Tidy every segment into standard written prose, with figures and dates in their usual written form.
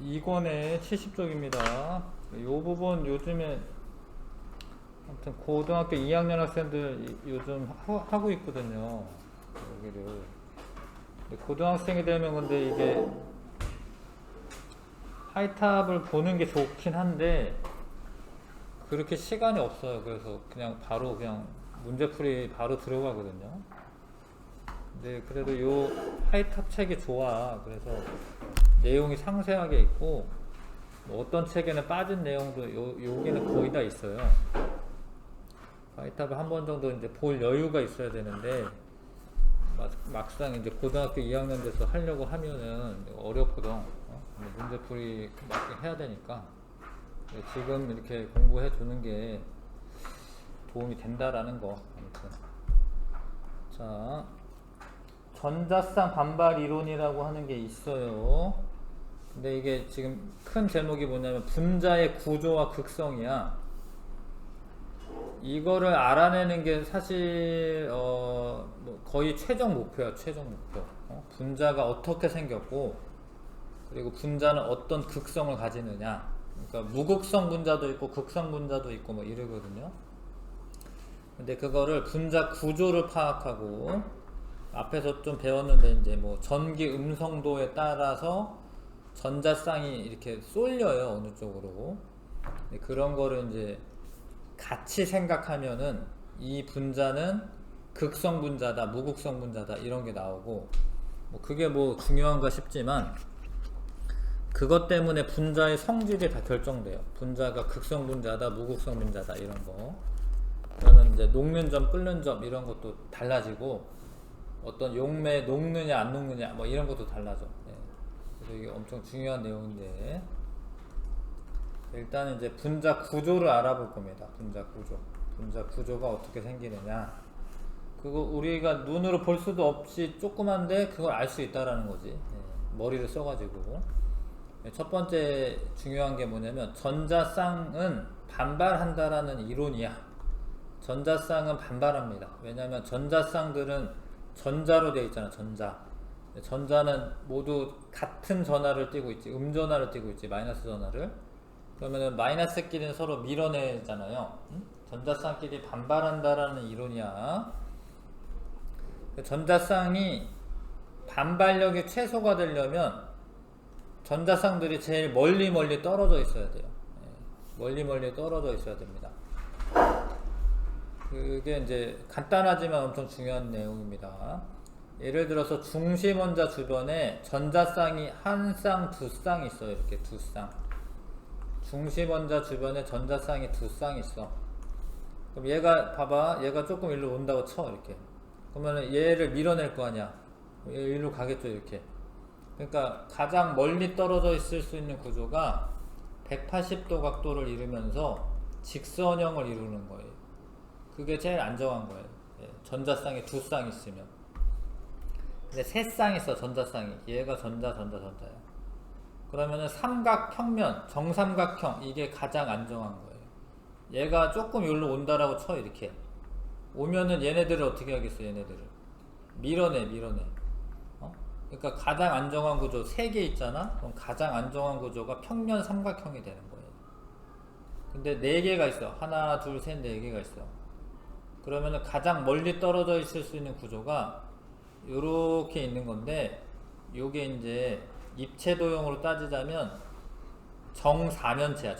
2권의 70쪽입니다. 이 부분 요즘에 아무튼 고등학교 2학년 학생들 요즘 하고 있거든요. 여기를. 근데 고등학생이 되면 근데 이게 하이탑을 보는 게 좋긴 한데 그렇게 시간이 없어요. 그래서 그냥 바로 그냥 문제풀이 바로 들어가거든요. 근데 그래도 요 하이탑 책이 좋아. 그래서 내용이 상세하게 있고 뭐 어떤 책에는 빠진 내용도 여기는 거의 다 있어요. 하이탑을 한 번 정도 이제 볼 여유가 있어야 되는데 막상 이제 고등학교 2학년 돼서 하려고 하면은 어렵거든. 문제풀이 막 해야 되니까 지금 이렇게 공부해 두는 게 도움이 된다라는 거. 아무튼 자, 전자쌍 반발 이론이라고 하는 게 있어요. 근데 이게 지금 큰 제목이 뭐냐면 분자의 구조와 극성이야. 이거를 알아내는 게 사실 뭐 거의 최종 목표야. 최종 목표. 분자가 어떻게 생겼고 그리고 분자는 어떤 극성을 가지느냐. 그러니까 무극성 분자도 있고 극성 분자도 있고 뭐 이러거든요. 근데 그거를 분자 구조를 파악하고 앞에서 좀 배웠는데 이제 뭐 전기 음성도에 따라서 전자쌍이 이렇게 쏠려요. 어느 쪽으로. 그런 거를 이제 같이 생각하면은 이 분자는 극성 분자다, 무극성 분자다 이런 게 나오고 뭐 그게 뭐 중요한가 싶지만 그것 때문에 분자의 성질이 다 결정돼요. 분자가 극성 분자다, 무극성 분자다 이런 거. 그러면 이제 녹는 점, 끓는 점 이런 것도 달라지고 어떤 용매 녹느냐 안 녹느냐 뭐 이런 것도 달라져. 그래서 이게 엄청 중요한 내용인데 일단 이제 분자 구조를 알아볼 겁니다. 분자 구조. 분자 구조가 어떻게 생기느냐. 그거 우리가 눈으로 볼 수도 없이 조그만데 그걸 알 수 있다라는 거지. 머리를 써가지고. 첫 번째 중요한 게 뭐냐면 전자쌍은 반발한다라는 이론이야. 전자쌍은 반발합니다. 왜냐하면 전자쌍들은 전자로 되어 있잖아. 전자는 모두 같은 전하를 띠고 있지. 음전하를 띠고 있지. 마이너스 전하를. 그러면은 마이너스끼리는 서로 밀어내잖아요. 전자쌍끼리 반발한다라는 이론이야. 전자쌍이 반발력이 최소가 되려면 전자쌍들이 제일 멀리 떨어져 있어야 돼요. 멀리 떨어져 있어야 됩니다. 그게 이제 간단하지만 엄청 중요한 내용입니다. 예를 들어서 중심원자 주변에 전자쌍이 한 쌍, 두 쌍 있어요. 이렇게 두 쌍. 중심원자 주변에 전자쌍이 두 쌍 있어. 그럼 얘가 봐봐. 얘가 조금 일로 온다고 쳐. 이렇게. 그러면 얘를 밀어낼 거 아니야. 얘 일로 가겠죠. 이렇게. 그러니까 가장 멀리 떨어져 있을 수 있는 구조가 180도 각도를 이루면서 직선형을 이루는 거예요. 그게 제일 안정한 거예요. 전자쌍이 두 쌍 있으면. 근데 세 쌍 있어. 전자쌍이. 얘가 전자야. 그러면은 삼각형면, 정삼각형 이게 가장 안정한 거예요. 얘가 조금 여기로 온다라고 쳐. 이렇게 오면은 얘네들을 어떻게 하겠어. 얘네들을 밀어내. 그러니까 가장 안정한 구조 3개 있잖아. 그럼 가장 안정한 구조가 평면 삼각형이 되는 거예요. 근데 4개가 있어. 하나, 둘, 셋, 4개가 있어. 그러면은 가장 멀리 떨어져 있을 수 있는 구조가 요렇게 있는 건데 요게 이제 입체 도형으로 따지자면 정사면체야.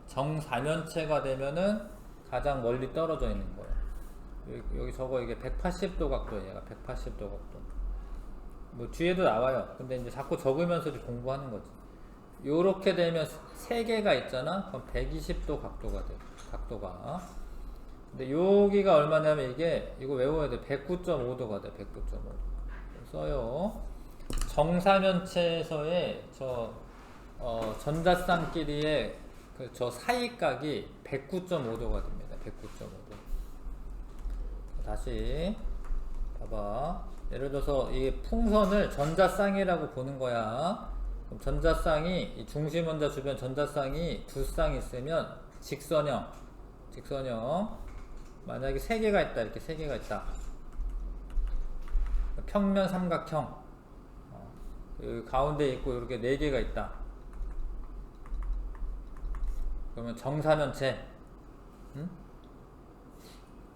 정사면체가 되면은 가장 멀리 떨어져 있는 거예요. 여기 저거 이게 180도 각도예요. 얘가 180도 각도. 뭐 뒤에도 나와요. 근데 이제 자꾸 적으면서 공부하는 거지. 요렇게 되면 3개가 있잖아. 그럼 120도 각도가 돼. 각도가. 근데 여기가 얼마냐면 이거 외워야 돼. 109.5도가 돼. 109.5도. 써요. 정사면체에서의 전자쌍끼리의 저 사이각이 109.5도가 됩니다. 109.5도. 다시 봐봐. 예를 들어서 이 풍선을 전자쌍이라고 보는 거야. 그럼 전자쌍이 이 중심원자 주변 전자쌍이 두 쌍 있으면 직선형. 만약에 3개가 있다. 이렇게 3개가 있다. 평면 삼각형. 그 가운데 있고 이렇게 4개가 있다. 그러면 정사면체.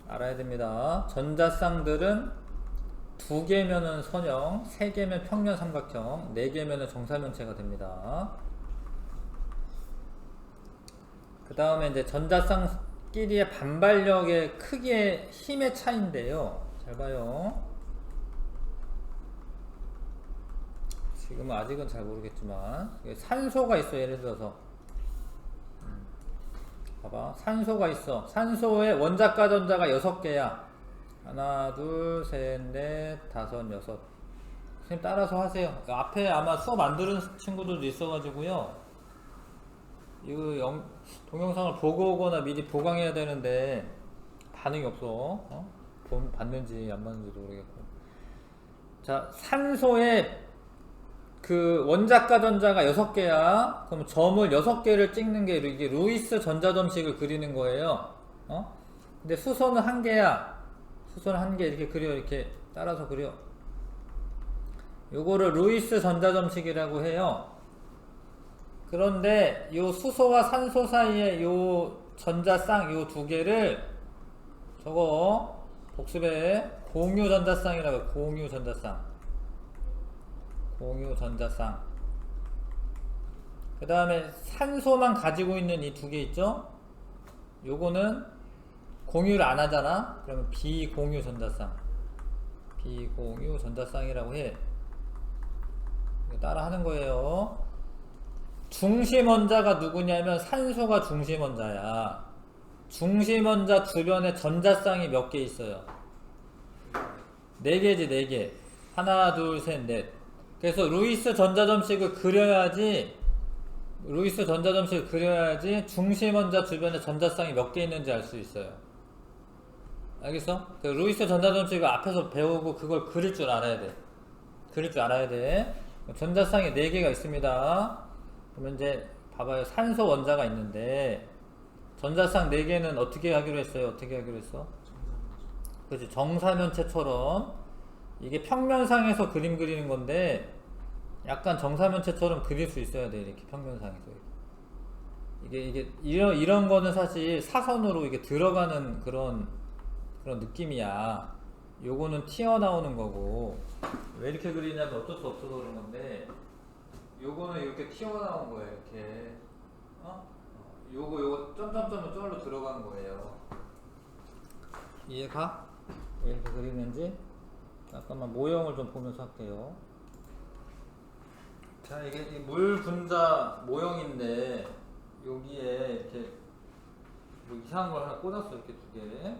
알아야 됩니다. 전자쌍들은 2개면은 선형, 3개면 평면 삼각형, 4개면은 정사면체가 됩니다. 그 다음에 이제 전자쌍끼리의 반발력의 크기의 힘의 차이인데요. 잘 봐요. 지금은 아직은 잘 모르겠지만 산소가 있어. 예를 들어서 봐봐, 산소가 있어. 산소의 원자과 전자가 6개야 하나 둘셋넷 다섯 여섯. 선생님 따라서 하세요. 앞에 아마 수업 안 들은 친구들도 있어가지고요, 이거 동영상을 보고 오거나 미리 보강해야 되는데 반응이 없어. 봤는지 안 봤는지도 모르겠고. 자, 산소의 그 원자과 전자가 6개야. 그럼 점을 6개를 찍는 게 이게 루이스 전자점식을 그리는 거예요. 근데 수소는 1개야. 수소는 1개 이렇게 그려. 이렇게 따라서 그려. 요거를 루이스 전자점식이라고 해요. 그런데 요 수소와 산소 사이에 요 전자쌍 요 2개를 저거 복습에 공유 전자쌍이라고 해요. 공유 전자쌍. 공유 전자쌍. 그 다음에 산소만 가지고 있는 이 2개 있죠? 요거는 공유를 안 하잖아? 그러면 비공유 전자쌍. 비공유 전자쌍이라고 해. 따라 하는 거예요. 중심원자가 누구냐면 산소가 중심원자야. 중심원자 주변에 전자쌍이 몇 개 있어요? 4개지, 4개. 하나, 둘, 셋, 넷. 그래서 루이스 전자점식을 그려야지, 중심원자 주변에 전자쌍이 몇 개 있는지 알 수 있어요. 알겠어? 그 루이스 전자점식을 앞에서 배우고 그걸 그릴 줄 알아야 돼. 전자쌍이 4개가 있습니다. 그러면 이제 봐봐요. 산소 원자가 있는데 전자쌍 4개는 어떻게 하기로 했어요? 그렇지. 정사면체처럼 이게 평면상에서 그림 그리는 건데 약간 정사면체처럼 그릴 수 있어야 돼. 이렇게 평면상에서 이게 이런 거는 사실 사선으로 이게 들어가는 그런 느낌이야. 요거는 튀어나오는 거고, 왜 이렇게 그리냐면 어쩔 수 없어서 그런 건데, 요거는 이렇게 튀어나온 거예요. 이렇게 요거 점점점은 저기로 들어간 거예요. 이해가? 왜 이렇게 그리는지 잠깐만 모형을 좀 보면서 할게요. 자, 이게 물 분자 모형인데 여기에 이렇게 뭐 이상한 걸 하나 꽂았어. 이렇게 2개.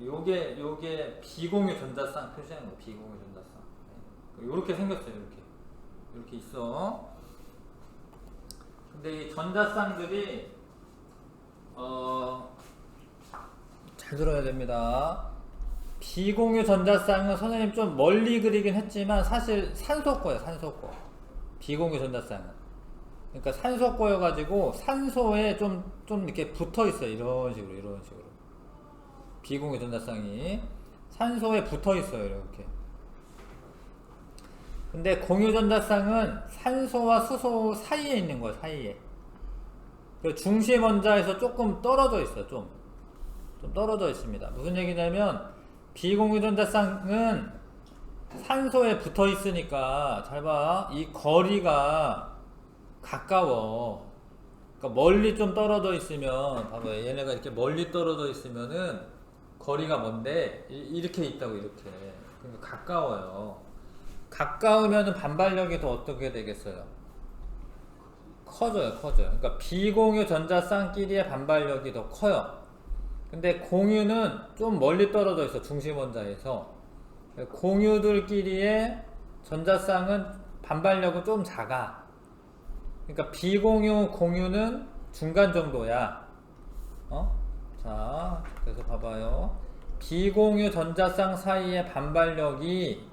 요게 비공유 전자쌍 표시하는 거. 비공유 전자쌍. 요렇게 생겼어요. 이렇게 있어. 근데 이 전자쌍들이 잘 들어야 됩니다. 비공유 전자쌍은 선생님 좀 멀리 그리긴 했지만 사실 산소 거예요. 산소 거. 비공유 전자쌍은. 그러니까 산소 거여가지고 산소에 좀 이렇게 붙어 있어요. 이런 식으로. 비공유 전자쌍이 산소에 붙어 있어요. 이렇게. 근데 공유 전자쌍은 산소와 수소 사이에 있는 거예요. 사이에. 중심 원자에서 조금 떨어져 있어요. 좀 떨어져 있습니다. 무슨 얘기냐면 비공유 전자쌍은 산소에 붙어 있으니까 잘 봐. 이 거리가 가까워. 그러니까 멀리 좀 떨어져 있으면 봐봐. 얘네가 이렇게 멀리 떨어져 있으면은 거리가 먼데 이렇게 있다고. 이렇게. 그러니까 가까워요. 가까우면은 반발력이 더 어떻게 되겠어요? 커져요. 그러니까 비공유 전자쌍끼리의 반발력이 더 커요. 근데 공유는 좀 멀리 떨어져 있어. 중심 원자에서. 공유들끼리의 전자쌍은 반발력은 좀 작아. 그러니까 비공유 공유는 중간 정도야. 자, 그래서 봐봐요. 비공유 전자쌍 사이의 반발력이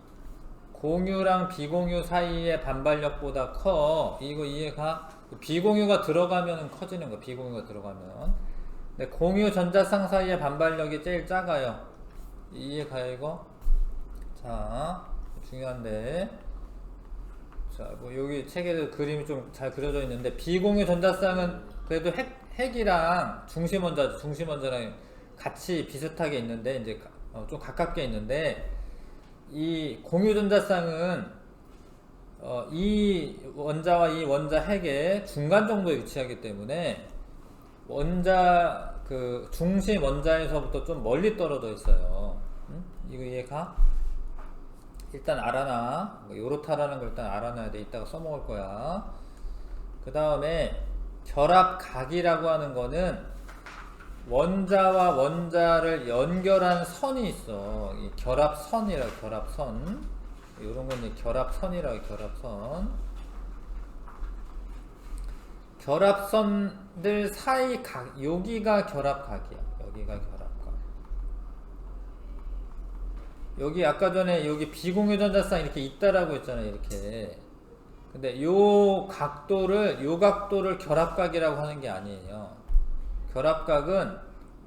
공유랑 비공유 사이의 반발력보다 커. 이거 이해가? 비공유가 들어가면 커지는 거. 비공유가 들어가면. 근데 공유 전자쌍 사이의 반발력이 제일 작아요. 이해가요 이거? 자, 중요한데 자, 뭐 여기 책에도 그림이 좀 잘 그려져 있는데 비공유 전자쌍은 그래도 핵이랑 중심원자랑 같이 비슷하게 있는데 이제 좀 가깝게 있는데 이 공유 전자쌍은 이 원자와 이 원자 핵의 중간 정도에 위치하기 때문에 원자 그 중심 원자에서부터 좀 멀리 떨어져 있어요. 이거 이해가? 일단 알아놔. 요렇다라는 걸 일단 알아놔야 돼. 이따가 써먹을 거야. 그 다음에 결합각이라고 하는 거는 원자와 원자를 연결한 선이 있어. 이 결합선이라고, 결합선. 요런 건 이제 결합선이라고, 결합선. 결합선들 사이 각, 여기가 결합각이야. 여기가 결합각. 여기 아까 전에 여기 비공유 전자쌍 이렇게 있다라고 했잖아요. 이렇게. 근데 요 각도를 결합각이라고 하는 게 아니에요. 결합각은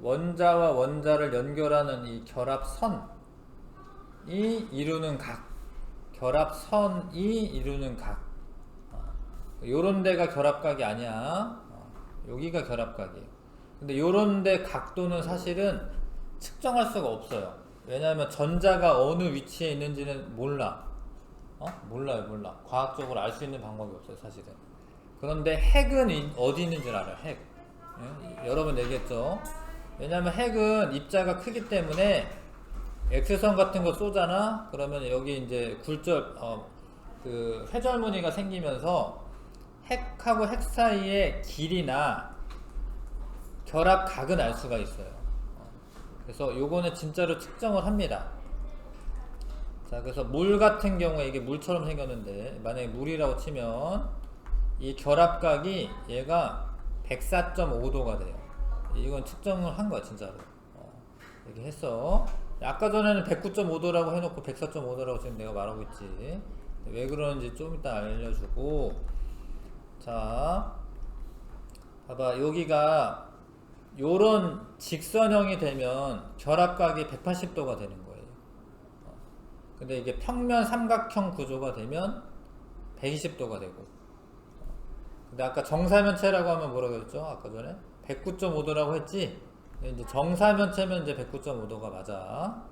원자와 원자를 연결하는 이 결합선이 이루는 각. 결합선이 이루는 각. 요런 데가 결합각이 아니야. 여기가 결합각이에요. 근데 요런 데 각도는 사실은 측정할 수가 없어요. 왜냐하면 전자가 어느 위치에 있는지는 몰라. 몰라요. 과학적으로 알 수 있는 방법이 없어요, 사실은. 그런데 핵은 어디 있는지를 알아요, 핵. 예? 여러 번 얘기했죠. 왜냐하면 핵은 입자가 크기 때문에 X선 같은 거 쏘잖아? 그러면 여기 이제 그 회절무늬가 생기면서 핵하고 핵 사이의 길이나 결합각은 알 수가 있어요. 그래서 요거는 진짜로 측정을 합니다. 자, 그래서 물 같은 경우에 이게 물처럼 생겼는데 만약에 물이라고 치면 이 결합각이 얘가 104.5도가 돼요. 이건 측정을 한 거야, 진짜로. 이렇게 했어. 아까 전에는 109.5도라고 해놓고 104.5도라고 지금 내가 말하고 있지. 왜 그러는지 좀 이따 알려주고. 자, 봐봐. 여기가 요런 직선형이 되면 결합각이 180도가 되는 거예요. 근데 이게 평면 삼각형 구조가 되면 120도가 되고. 근데 아까 정사면체라고 하면 뭐라고 했죠? 아까 전에 109.5도라고 했지? 이제 정사면체면 이제 109.5도가 맞아.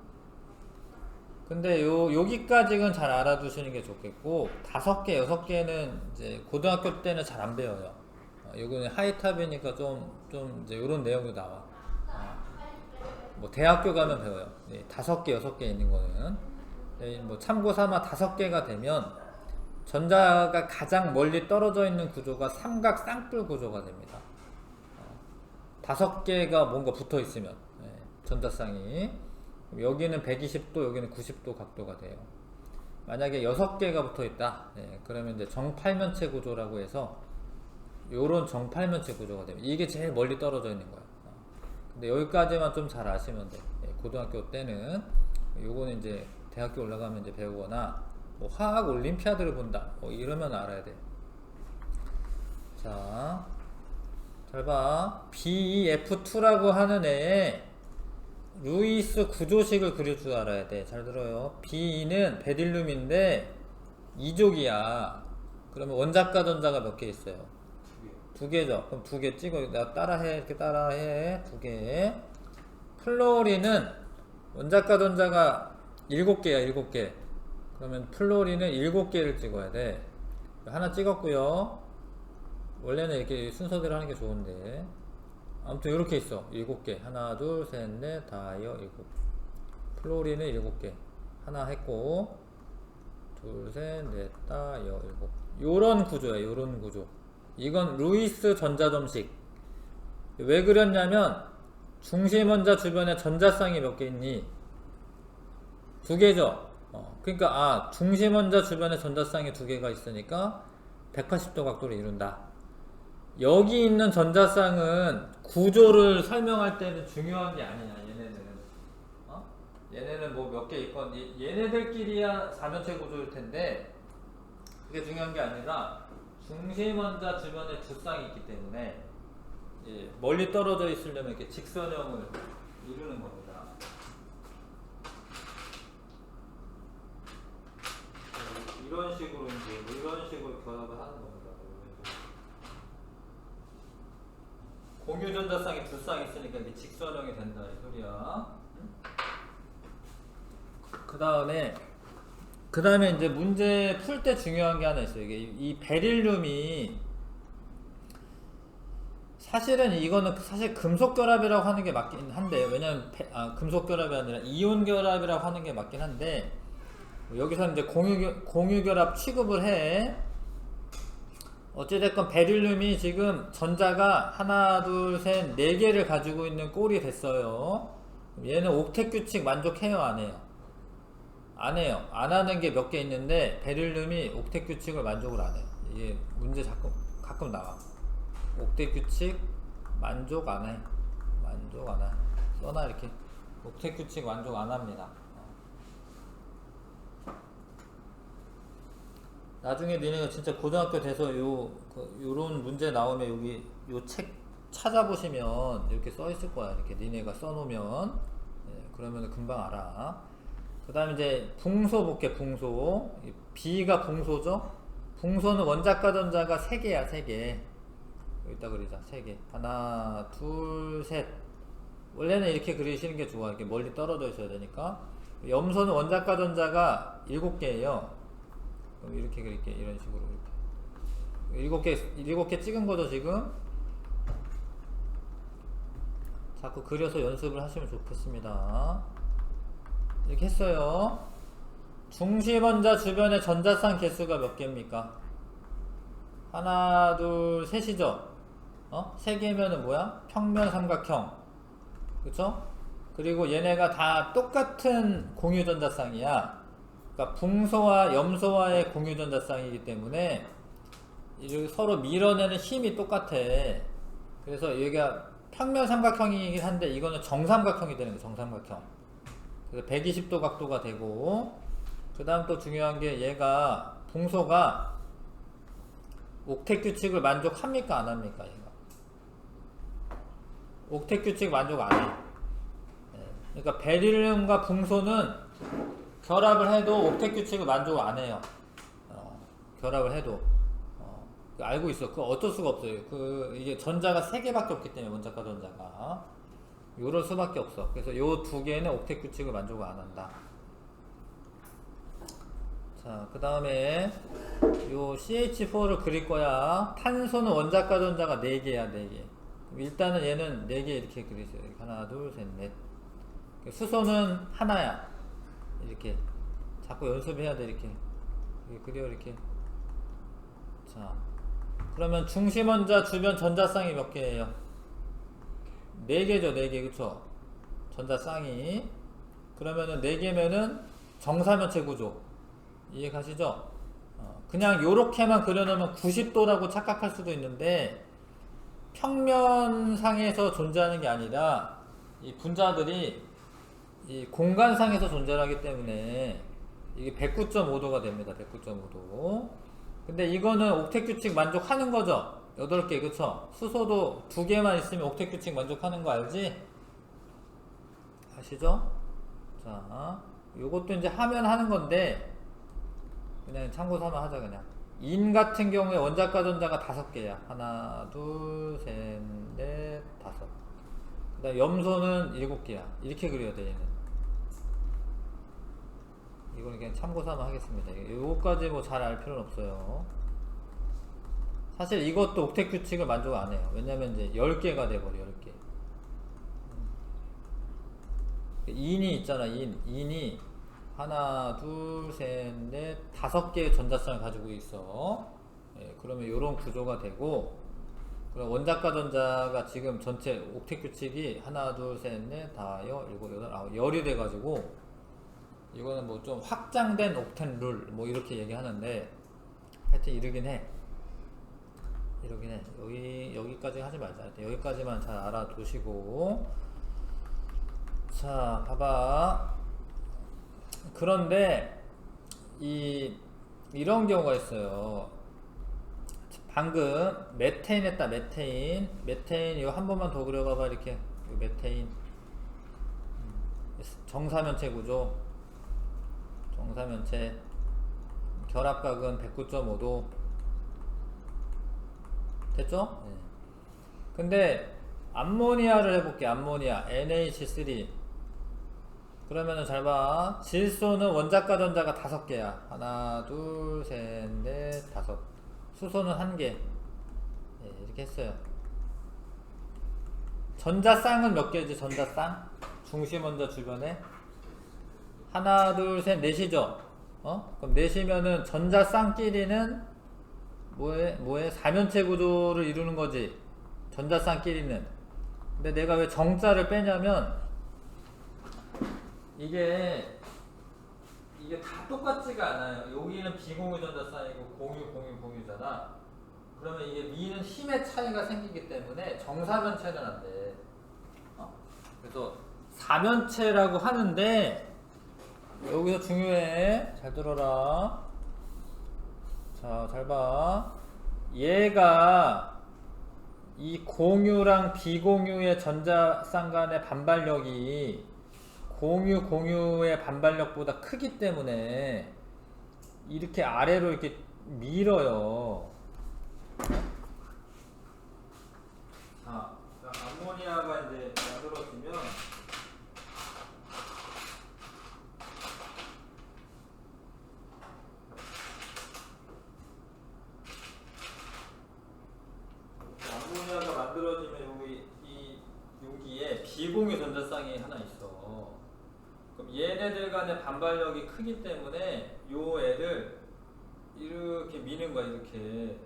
근데 여기까지는 잘 알아두시는 게 좋겠고, 5개, 6개는 이제 고등학교 때는 잘 안 배워요. 요거는 하이탑이니까 좀 이제 요런 내용도 나와. 뭐 대학교 가면 배워요. 5개, 6개 있는 거는. 뭐 참고 삼아 5개가 되면 전자가 가장 멀리 떨어져 있는 구조가 삼각 쌍뿔 구조가 됩니다. 5개가 뭔가 붙어 있으면 전자쌍이 여기는 120도, 여기는 90도 각도가 돼요. 만약에 6개가 붙어 있다. 그러면 이제 정팔면체 구조라고 해서 요런 정팔면체 구조가 됩니다. 이게 제일 멀리 떨어져 있는 거야. 근데 여기까지만 좀 잘 아시면 돼. 고등학교 때는. 요거는 이제 대학교 올라가면 이제 배우거나 뭐 화학 올림피아드를 본다. 이러면 알아야 돼. 자, 잘 봐. BEF2라고 하는 애에 루이스 구조식을 그릴 줄 알아야 돼. 잘 들어요. B는 베릴륨인데 2족이야. 그러면 원자과 전자가 몇 개 있어요? 2개죠. 그럼 2개 찍어. 나 따라해. 이렇게 따라해. 2개. 플로리는 원자과 전자가 7개야. 7개. 그러면 플로리는 7개를 찍어야 돼. 하나 찍었고요. 원래는 이렇게 순서대로 하는 게 좋은데 아무튼 이렇게 있어. 7개. 하나, 둘, 셋, 넷, 다, 여, 7. 플로리는 7개. 하나 했고, 둘, 셋, 넷, 다, 여, 7. 요런 구조야. 요런 구조. 이건 루이스 전자점식. 왜 그렸냐면 중심원자 주변에 전자쌍이 몇 개 있니? 2개죠. 그러니까 중심원자 주변에 전자쌍이 2개가 있으니까 180도 각도를 이룬다. 여기 있는 전자쌍은 구조를 설명할 때는 중요한 게 아니냐, 얘네들은. 얘네는 뭐 몇 개 있건, 얘네들끼리야 사면체 구조일 텐데, 그게 중요한 게 아니라, 중심원자 주변에 두 쌍이 있기 때문에, 멀리 떨어져 있으려면 이렇게 직선형을 이루는 겁니다. 이런 식으로 이제 이런 식으로 결합을 하는 겁니다. 공유 전자쌍이 두 쌍 있으니까 이게 직선형이 된다 이 소리야. 그 다음에 이제 문제 풀 때 중요한 게 하나 있어요. 이게 이 베릴륨이 사실은 이거는 사실 금속 결합이라고 하는 게 맞긴 한데, 왜냐면 금속 결합이 아니라 이온 결합이라고 하는 게 맞긴 한데, 여기서 이제 공유 결합 취급을 해. 어찌됐건 베릴륨이 지금 전자가 하나, 둘, 셋, 네 개를 가지고 있는 꼴이 됐어요. 얘는 옥텟 규칙 만족해요, 안 해요? 안 해요. 안 하는 게 몇 개 있는데 베릴륨이 옥텟 규칙을 만족을 안 해요. 이게 문제 가끔 나와. 옥텟 규칙 만족 안 해. 만족 안 해. 써놔 이렇게. 옥텟 규칙 만족 안 합니다. 나중에 니네가 진짜 고등학교 돼서 요런 문제 나오면 여기 요 책 찾아보시면 이렇게 써 있을 거야. 이렇게 니네가 써놓으면. 그러면 금방 알아. 그 다음에 이제 붕소 볼게. 붕소. B가 붕소죠. 붕소는 원자과 전자가 3개야 3개. 여기다 그리자. 3개. 하나 둘 셋. 원래는 이렇게 그리시는 게 좋아. 이렇게 멀리 떨어져 있어야 되니까. 염소는 원자과 전자가 7개예요 그럼 이렇게 그릴게. 이런 식으로 이렇게 7개 찍은 거죠 지금. 자꾸 그려서 연습을 하시면 좋겠습니다. 이렇게 했어요. 중심원자 주변의 전자쌍 개수가 몇 개입니까? 하나 둘 셋이죠. 3개면은 뭐야? 평면 삼각형. 그쵸? 그리고 얘네가 다 똑같은 공유 전자쌍이야. 그러니까 붕소와 염소와의 공유 전자쌍이기 때문에 서로 밀어내는 힘이 똑같아. 그래서 얘가 평면 삼각형이긴 한데 이거는 정삼각형이 되는 거야. 정삼각형. 그래서 120도 각도가 되고, 그 다음 또 중요한 게 얘가 붕소가 옥텟 규칙을 만족합니까 안 합니까? 얘가 옥텟 규칙 만족 안 해. 그러니까 베릴륨과 붕소는 결합을 해도 옥텟 규칙을 만족 안 해요. 결합을 해도. 알고 있어. 그거 어쩔 수가 없어요. 이게 전자가 3개밖에 없기 때문에, 원자과 전자가. 요럴 수밖에 없어. 그래서 요 2개는 옥텟 규칙을 만족을 안 한다. 자, 그 다음에 요 CH4를 그릴 거야. 탄소는 원자과 전자가 4개야, 4개. 일단은 얘는 4개 이렇게 그리세요. 하나, 둘, 셋, 넷. 수소는 하나야. 이렇게. 자꾸 연습해야 돼, 이렇게. 그려, 이렇게. 자. 그러면 중심원자 주변 전자쌍이 몇 개예요? 4개죠, 4개. 그쵸? 전자쌍이. 그러면은 4개면은 정사면체 구조. 이해 가시죠? 그냥 요렇게만 그려놓으면 90도라고 착각할 수도 있는데, 평면상에서 존재하는 게 아니라 이 분자들이 이 공간상에서 존재하기 때문에 이게 109.5도가 됩니다. 109.5도. 근데 이거는 옥텟 규칙 만족하는 거죠? 8개, 그쵸? 수소도 2개만 있으면 옥텟 규칙 만족하는 거 알지? 아시죠? 자, 요것도 이제 하면 하는 건데, 그냥 참고 삼아 하자, 그냥. 인 같은 경우에 원자과 전자가 5개야. 하나, 둘, 셋, 넷, 5. 그 다음 염소는 7개야. 이렇게 그려야 돼, 얘는. 이거는 그냥 참고 삼아 하겠습니다. 요거까지 뭐 잘 알 필요는 없어요. 사실 이것도 옥텟 규칙을 만족 안 해요. 왜냐면 이제 10개가 돼버려, 10개. 인이 있잖아, 인이 하나, 둘, 셋, 넷, 5개의 전자쌍을 가지고 있어. 그러면 요런 구조가 되고, 그럼 원자과 전자가 지금 전체 옥텟 규칙이 하나, 둘, 셋, 넷, 다, 여, 일곱, 여덟, 아홉, 열이 돼가지고, 이거는 뭐 좀 확장된 옥텐 룰, 뭐 이렇게 얘기하는데, 하여튼 이러긴 해. 여기까지 하지 말자. 여기까지만 잘 알아두시고. 자, 봐봐. 그런데, 이런 경우가 있어요. 방금, 메테인 했다, 메테인. 메테인, 이거 한 번만 더 그려봐봐, 이렇게. 메테인. 정사면체 구조. 정사면체. 결합각은 109.5도 됐죠? 네. 근데 암모니아를 해볼게. 암모니아 NH3 그러면은 잘봐. 질소는 원자과 전자가 5개야 하나 둘 셋 넷 다섯. 수소는 1개. 네, 이렇게 했어요. 전자쌍은 몇 개지? 전자쌍 중심 원자 주변에 하나 둘 셋 넷이죠. 그럼 넷이면은 전자쌍끼리는 뭐해? 4면체 구조를 이루는 거지. 전자쌍끼리는. 근데 내가 왜 정자를 빼냐면 이게 다 똑같지가 않아요. 여기는 비공유 전자쌍이고 공유잖아. 그러면 이게 미는 힘의 차이가 생기기 때문에 정사면체는 안 돼. 그래서 4면체라고 하는데 여기서 중요해. 잘 들어라. 자, 잘 봐. 얘가 이 공유랑 비공유의 전자쌍 간의 반발력이 공유의 반발력보다 크기 때문에 이렇게 아래로 이렇게 밀어요. 자, 암모니아가 이제 만들어지면 여기에 비공유 전자쌍이 하나 있어. 그럼 얘네들 간의 반발력이 크기 때문에 요 애를 이렇게 미는 거야. 이렇게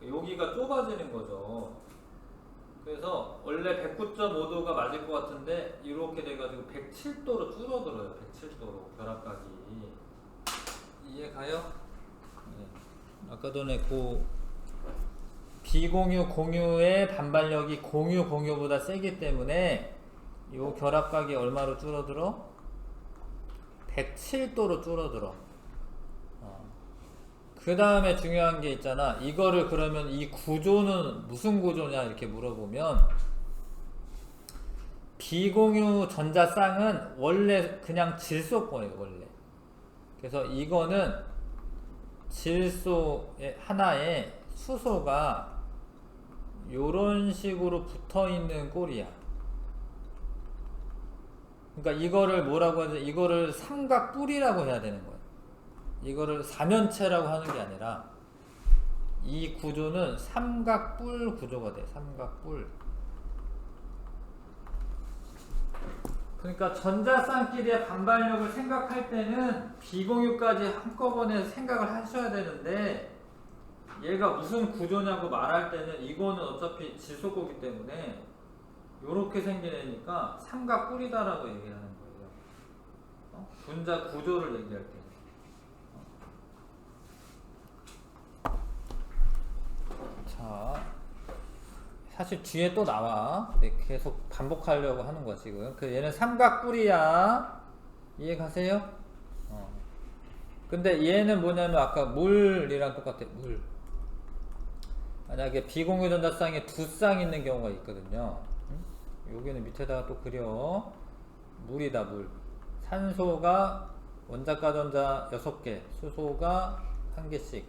여기가 좁아지는 거죠. 그래서 원래 109.5도가 맞을 것 같은데 이렇게 돼가지고 107도로 줄어들어요. 107도로 결합각이. 이해 가요? 네. 아까 전에 비공유 공유의 반발력이 공유보다 세기 때문에 이 결합각이 얼마로 줄어들어? 107도로 줄어들어. 그 다음에 중요한 게 있잖아. 이거를 그러면 이 구조는 무슨 구조냐 이렇게 물어보면 비공유 전자쌍은 원래 그냥 질소거예요. 원래. 그래서 이거는 질소 하나에 수소가 요런 식으로 붙어있는 꼴이야. 그러니까 이거를 뭐라고 하지? 이거를 삼각뿔이라고 해야 되는 거야. 이거를 사면체라고 하는 게 아니라 이 구조는 삼각뿔 구조가 돼. 삼각뿔. 그러니까 전자쌍끼리의 반발력을 생각할 때는 비공유까지 한꺼번에 생각을 하셔야 되는데 얘가 무슨 구조냐고 말할 때는 이거는 어차피 질소고기 때문에 요렇게 생긴 애니까 삼각뿔이다라고 얘기하는 거예요. 분자 구조를 얘기할 때. 자, 사실 뒤에 또 나와. 근데 계속 반복하려고 하는 거야 지금. 그 얘는 삼각뿔이야. 이해 가세요? 근데 얘는 뭐냐면 아까 물이랑 똑같아. 물. 만약에 비공유 전자쌍에 두 쌍 있는 경우가 있거든요. 여기는 밑에다가 또 그려. 물이다 물. 산소가 원자과 전자 6개, 수소가 1개씩.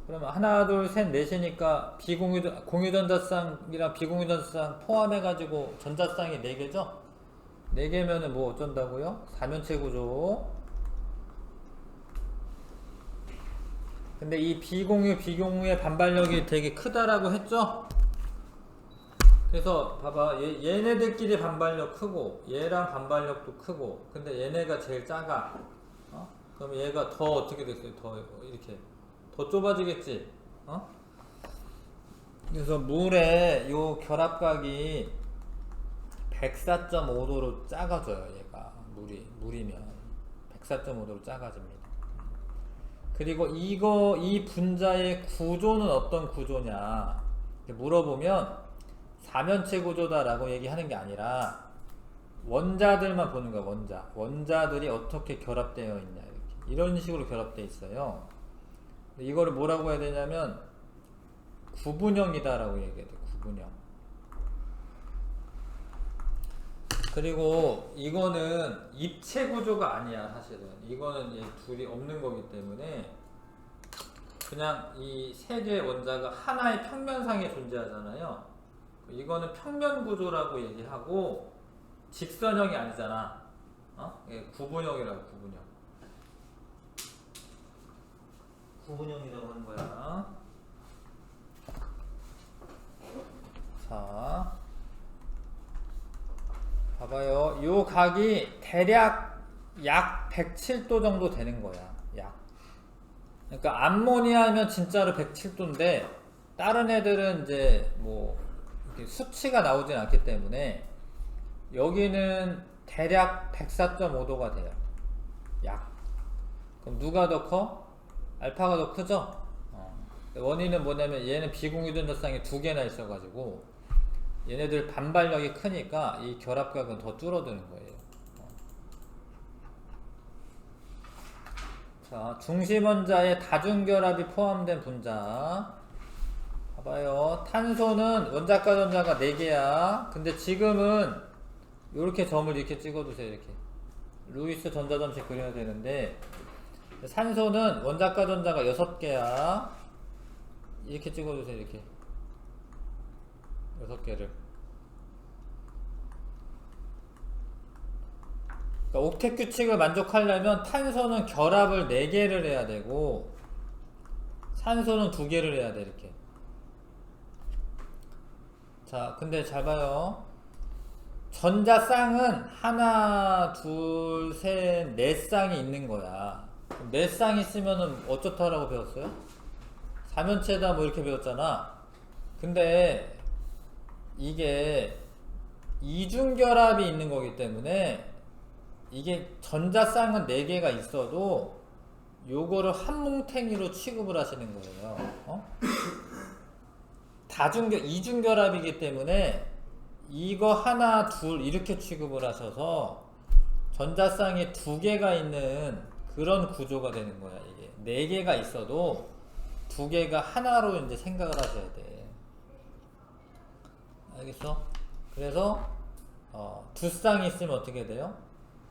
그러면 하나 둘 셋 넷이니까 공유 전자쌍이랑 비공유 전자쌍 포함해가지고 전자쌍이 4개죠? 4개면은 뭐 어쩐다고요? 4면체 구조. 근데 이 비공유의 반발력이 되게 크다라고 했죠? 그래서 봐봐. 얘네들끼리 반발력 크고 얘랑 반발력도 크고 근데 얘네가 제일 작아. 그럼 얘가 더 어떻게 됐어요? 더 이렇게 더 좁아지겠지. 그래서 물의 요 결합각이 104.5도로 작아져요. 얘가 물이면 104.5도로 작아집니다. 그리고 이 분자의 구조는 어떤 구조냐 물어보면 4면체 구조다라고 얘기하는 게 아니라 원자들만 보는 거야. 원자들이 어떻게 결합되어 있냐 이런 식으로 결합되어 있어요. 이거를 뭐라고 해야 되냐면 구분형이다 라고 얘기해야 돼. 구분형. 그리고 이거는 입체 구조가 아니야 사실은. 이거는 이 둘이 없는 거기 때문에 그냥 이 세 개의 원자가 하나의 평면상에 존재하잖아요. 이거는 평면 구조라고 얘기하고 직선형이 아니잖아. 예, 구분형이라고 구분형. 구분형이라고 하는 거야. 자, 봐봐요. 요 각이 대략 약 107도 정도 되는 거야. 약. 그러니까 암모니아 하면 진짜로 107도인데 다른 애들은 이제 뭐 이렇게 수치가 나오진 않기 때문에 여기는 대략 104.5도가 돼요. 약. 그럼 누가 더 커? 알파가 더 크죠? 원인은 뭐냐면 얘는 비공유전자쌍이 두 개나 있어가지고 얘네들 반발력이 크니까 이 결합각은 더 줄어드는 거예요. 자, 중심원자에 다중결합이 포함된 분자. 봐봐요. 탄소는 원자과 전자가 4개야. 근데 지금은 이렇게 점을 이렇게 찍어두세요. 이렇게. 루이스 전자점씩 그려야 되는데 산소는 원자과 전자가 6개야. 이렇게 찍어주세요. 이렇게 6개를. 그러니까 옥텟 규칙을 만족하려면 탄소는 결합을 4개를 해야 되고 산소는 2개를 해야 돼. 이렇게. 자, 근데 잘 봐요. 전자쌍은 하나, 둘, 셋, 4쌍이 있는 거야. 4쌍 있으면은 어쩌다라고 배웠어요? 사면체다 뭐 이렇게 배웠잖아. 근데 이게 이중결합이 있는 거기 때문에 이게 전자쌍은 4개가 있어도 요거를 한 뭉탱이로 취급을 하시는 거예요. 이중결합이기 때문에 이거 하나, 둘 이렇게 취급을 하셔서 전자쌍이 2개가 있는 그런 구조가 되는 거야. 이게 4개가 있어도 2개가 하나로 이제 생각을 하셔야 돼. 알겠어? 그래서 두 쌍이 있으면 어떻게 돼요?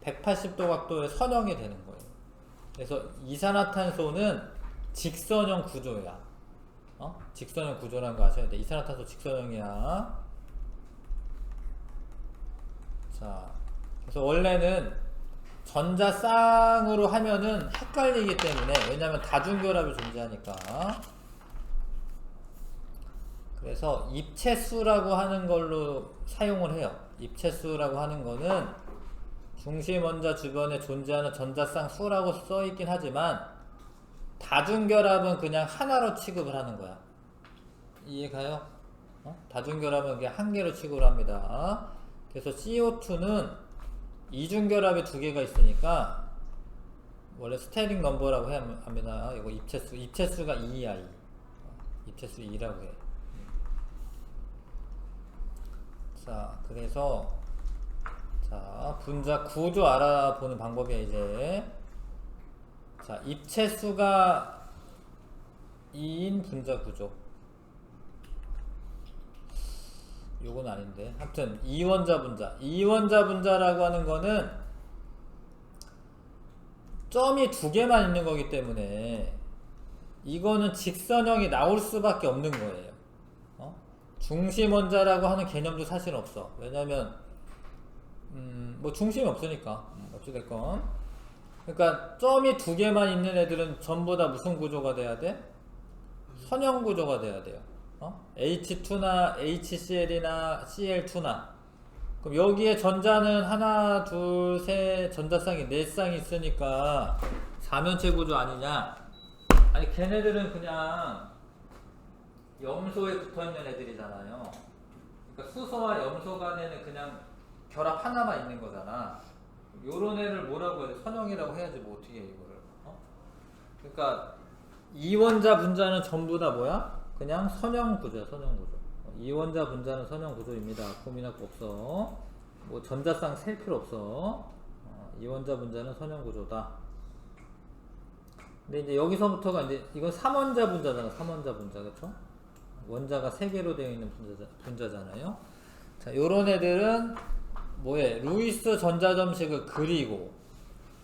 180도 각도의 선형이 되는 거예요. 그래서 이산화탄소는 직선형 구조야. 직선형 구조라는 거 아셔야 돼. 이산화탄소 직선형이야. 자, 그래서 원래는 전자쌍으로 하면은 헷갈리기 때문에, 왜냐하면 다중결합이 존재하니까. 그래서 입체수라고 하는 걸로 사용을 해요. 입체수라고 하는 거는 중심원자 주변에 존재하는 전자쌍 수라고 써있긴 하지만 다중결합은 그냥 하나로 취급을 하는 거야. 이해가요? 다중결합은 그냥 한 개로 취급을 합니다. 그래서 CO2는 이중결합이 2개가 있으니까 원래 스테링 넘버라고 해야 합니다. 이거 입체수가 2야. 2. 입체수 2라고 해. 자, 그래서 자, 분자 구조 알아보는 방법이야. 이제 자, 입체수가 2인 분자 구조. 요건 아닌데, 하여튼 이원자 분자. 이원자 분자라고 하는 거는 점이 2개만 있는 거기 때문에 이거는 직선형이 나올 수밖에 없는 거예요. 중심원자라고 하는 개념도 사실 없어. 왜냐면 뭐 중심이 없으니까. 어찌됐건, 그러니까 점이 2개만 있는 애들은 전부 다 무슨 구조가 돼야 돼? 선형 구조가 돼야 돼요. H2나 HCl이나 Cl2나. 그럼 여기에 전자는 하나, 둘, 셋, 전자쌍이 4쌍이 있으니까 사면체 구조 아니냐? 아니, 걔네들은 그냥 염소에 붙어있는 애들이잖아요. 그러니까 수소와 염소 간에는 그냥 결합 하나만 있는 거잖아. 요런 애를 뭐라고 해야 돼? 선형이라고 해야지. 뭐 어떻게 해 이거를. 그러니까 이원자 분자는 전부 다 뭐야? 그냥 선형 구조야. 선형 구조. 이원자 분자는 선형 구조입니다. 고민할 거 없어. 뭐 전자쌍 셀 필요 없어. 이원자 분자는 선형 구조다. 근데 이제 여기서부터가 이제 이건 3원자 분자잖아. 3원자 분자, 그쵸? 원자가 3개로 되어 있는 분자잖아요. 자, 요런 애들은 뭐에 루이스 전자점식을 그리고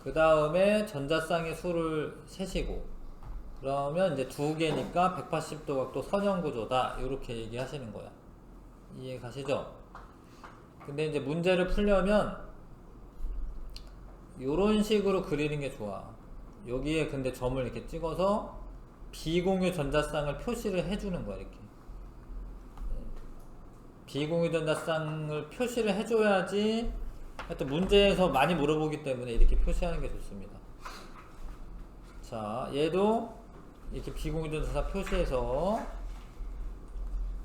그 다음에 전자쌍의 수를 세시고 그러면 이제 두 개니까 180도 각도 선형구조다 이렇게 얘기하시는 거야. 이해 가시죠? 근데 이제 문제를 풀려면 요런 식으로 그리는 게 좋아. 여기에 근데 점을 이렇게 찍어서 비공유 전자쌍을 표시를 해주는 거야. 이렇게 비공유 전자쌍을 표시를 해줘야지. 하여튼 문제에서 많이 물어보기 때문에 이렇게 표시하는 게 좋습니다. 자, 얘도 이렇게 비공유 전자쌍 표시해서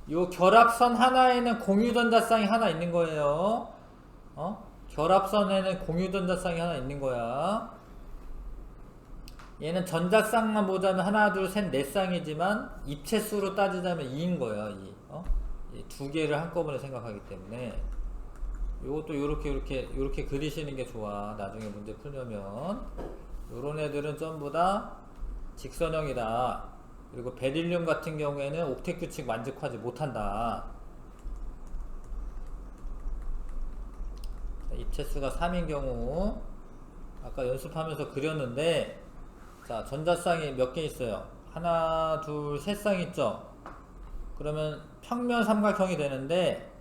요 결합선 하나에는 공유 전자쌍이 하나 있는 거예요. 결합선에는 공유 전자쌍이 하나 있는 거야. 얘는 전자쌍만 보자면 하나, 둘, 셋, 넷 쌍이지만 입체수로 따지자면 2인 거야. 2. 이 두 개를 한꺼번에 생각하기 때문에 요것도 요렇게 그리시는 게 좋아. 나중에 문제 풀려면 요런 애들은 전부 다 직선형이다. 그리고 베릴륨 같은 경우에는 옥텟 규칙 만족하지 못한다. 입체수가 3인 경우 아까 연습하면서 그렸는데, 자, 전자쌍이 몇 개 있어요? 하나, 둘, 셋 쌍 있죠? 그러면 평면 삼각형이 되는데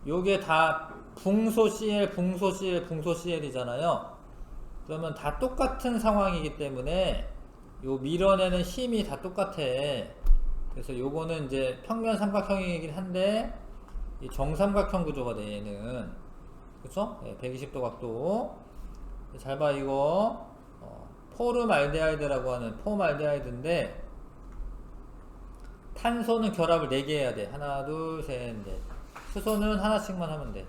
요게 다 붕소 CL, 붕소 CL, 붕소 CL이잖아요. 그러면 다 똑같은 상황이기 때문에 요 밀어내는 힘이 다 똑같아. 그래서 요거는 이제 평면 삼각형이긴 한데 이 정삼각형 구조가 돼. 얘는 그쵸? 120도 각도. 잘 봐. 이거 포름알데하이드라고 하는 폼알데하이드인데 탄소는 결합을 4개 해야 돼. 하나, 둘, 셋, 넷. 수소는 하나씩만 하면 돼.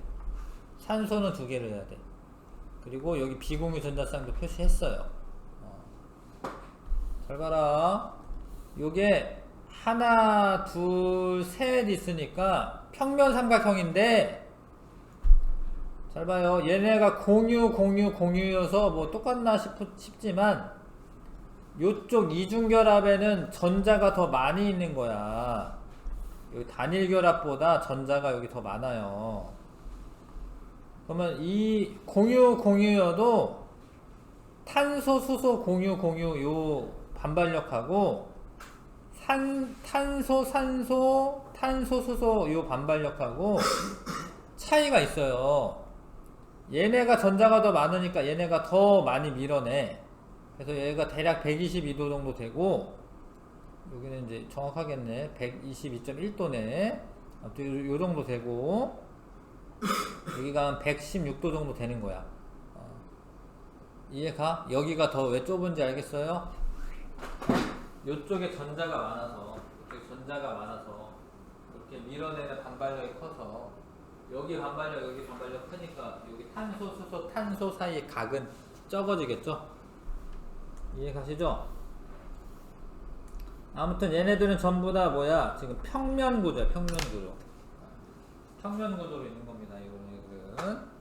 산소는 2개를 해야 돼. 그리고 여기 비공유 전자쌍도 표시했어요. 잘 봐라. 요게 하나, 둘, 셋 있으니까 평면 삼각형인데, 잘 봐요. 얘네가 공유여서 뭐 똑같나 싶지만 요쪽 이중결합에는 전자가 더 많이 있는 거야. 여기 단일결합보다 전자가 여기 더 많아요. 그러면 이 공유여도 탄소, 수소, 공유 요 반발력하고 탄소, 산소, 탄소, 수소 요 반발력하고 차이가 있어요. 얘네가 전자가 더 많으니까 얘네가 더 많이 밀어내. 그래서 얘가 대략 122도 정도 되고, 여기는 이제 정확하겠네. 122.1도네. 아무튼 요 정도 되고, 여기가 한 116도 정도 되는 거야. 이해가? 여기가 더 왜 좁은지 알겠어요? 요쪽에 전자가 많아서, 이렇게 밀어내는 반발력이 커서, 여기 반발력 크니까 여기 탄소, 수소, 탄소 사이의 각은 적어지겠죠? 이해 가시죠? 아무튼 얘네들은 전부 다 뭐야? 지금 평면 구조야. 평면 구조로 있는 겁니다. 이거는.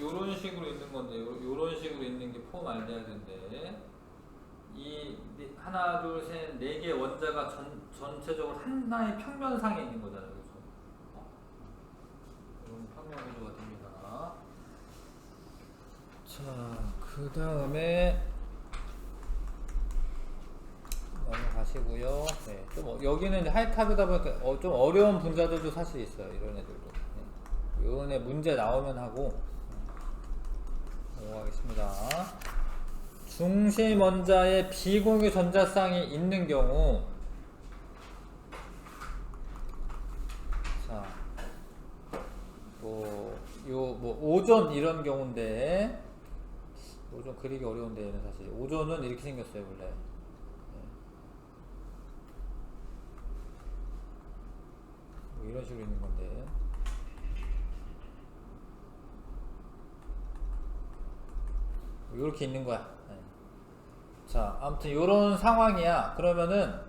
요런 식으로 있는 건데, 요런 식으로 있는 게 폼알데하이드인데, 이 하나, 둘, 셋, 4개 원자가 전체적으로 하나의 평면상에 있는 거잖아요. 그죠? 이런 평면 구조가 됩니다. 자, 그 다음에 넘어가시고요. 네, 좀 여기는 이제 하이탑이다 보니까 좀 어려운 분자들도 사실 있어요. 이런 애들도. 네. 이런 애 문제 나오면 하고 넘어가겠습니다. 중심 원자에 비공유 전자쌍이 있는 경우, 자, 오존 이런 경우인데, 오존 그리기 어려운데 얘는 사실 오존은 이렇게 생겼어요 원래. 뭐 이런 식으로 있는 건데. 이렇게 있는 거야. 자, 아무튼 요런 상황이야. 그러면은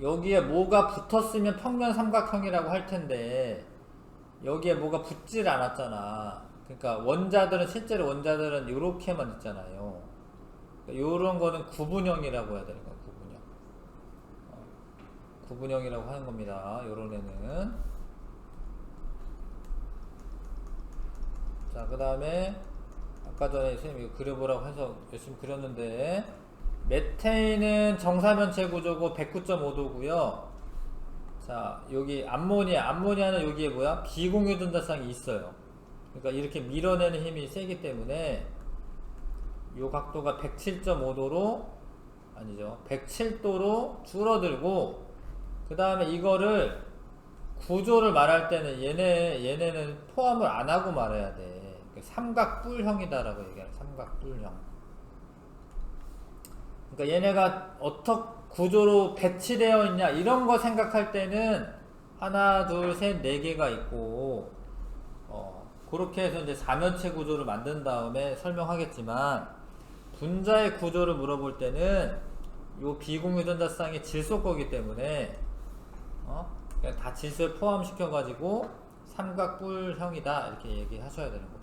여기에 뭐가 붙었으면 평면 삼각형이라고 할 텐데 여기에 뭐가 붙질 않았잖아. 그러니까 원자들은 실제로 원자들은 이렇게만 있잖아요. 요런 거는 구분형이라고 해야 되는 거야. 구분형. 구분형이라고 하는 겁니다. 요런 애는. 자, 그 다음에 아까 전에 선생님이 이거 그려보라고 해서 열심히 그렸는데 메테인은 정사면체 구조고 109.5도고요. 자, 여기 암모니아는 여기에 뭐야? 비공유 전자쌍이 있어요. 그러니까 이렇게 밀어내는 힘이 세기 때문에 요 각도가 107.5도로 아니죠. 107도로 줄어들고 그 다음에 이거를 구조를 말할 때는 얘네는 포함을 안 하고 말해야 돼. 삼각뿔형이다라고 얘기하는 삼각뿔형. 그러니까 얘네가 어떻게 구조로 배치되어 있냐 이런 거 생각할 때는 하나, 둘, 셋, 네 개가 있고 그렇게 해서 이제 사면체 구조를 만든 다음에 설명하겠지만 분자의 구조를 물어볼 때는 요 비공유 전자쌍이 질소 거기 때문에 그냥 다 질소에 포함시켜 가지고 삼각뿔형이다 이렇게 얘기하셔야 되는 겁니다.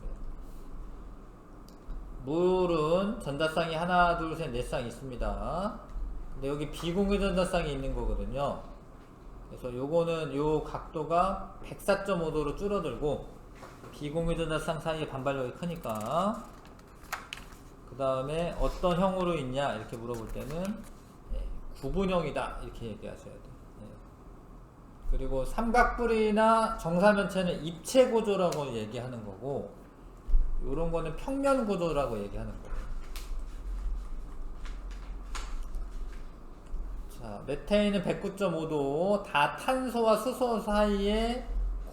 물은 전자쌍이 하나, 둘, 셋, 네 쌍 있습니다. 근데 여기 비공유 전자쌍이 있는 거거든요. 그래서 요거는 요 각도가 104.5도로 줄어들고 비공유 전자쌍 사이의 반발력이 크니까 그 다음에 어떤 형으로 있냐 이렇게 물어볼 때는 구분형이다 이렇게 얘기하셔야 돼요. 그리고 삼각뿔이나 정사면체는 입체 구조라고 얘기하는 거고 요런 거는 평면 구조라고 얘기하는 거예요. 자, 메테인은 109.5도 다 탄소와 수소 사이의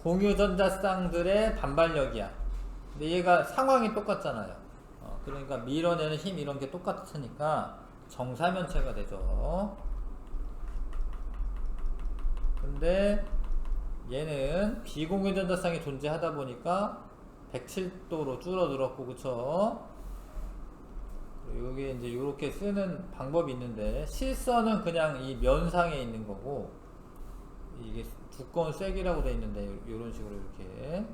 공유 전자쌍들의 반발력이야. 근데 얘가 상황이 똑같잖아요. 그러니까 밀어내는 힘 이런 게 똑같으니까 정사면체가 되죠. 근데 얘는 비공유 전자쌍이 존재하다 보니까 107도로 줄어들었고, 그쵸? 여기 이제 이렇게 쓰는 방법이 있는데 실선은 그냥 이 면상에 있는 거고 이게 두꺼운 쐐기라고 되어 있는데 이런 식으로 이렇게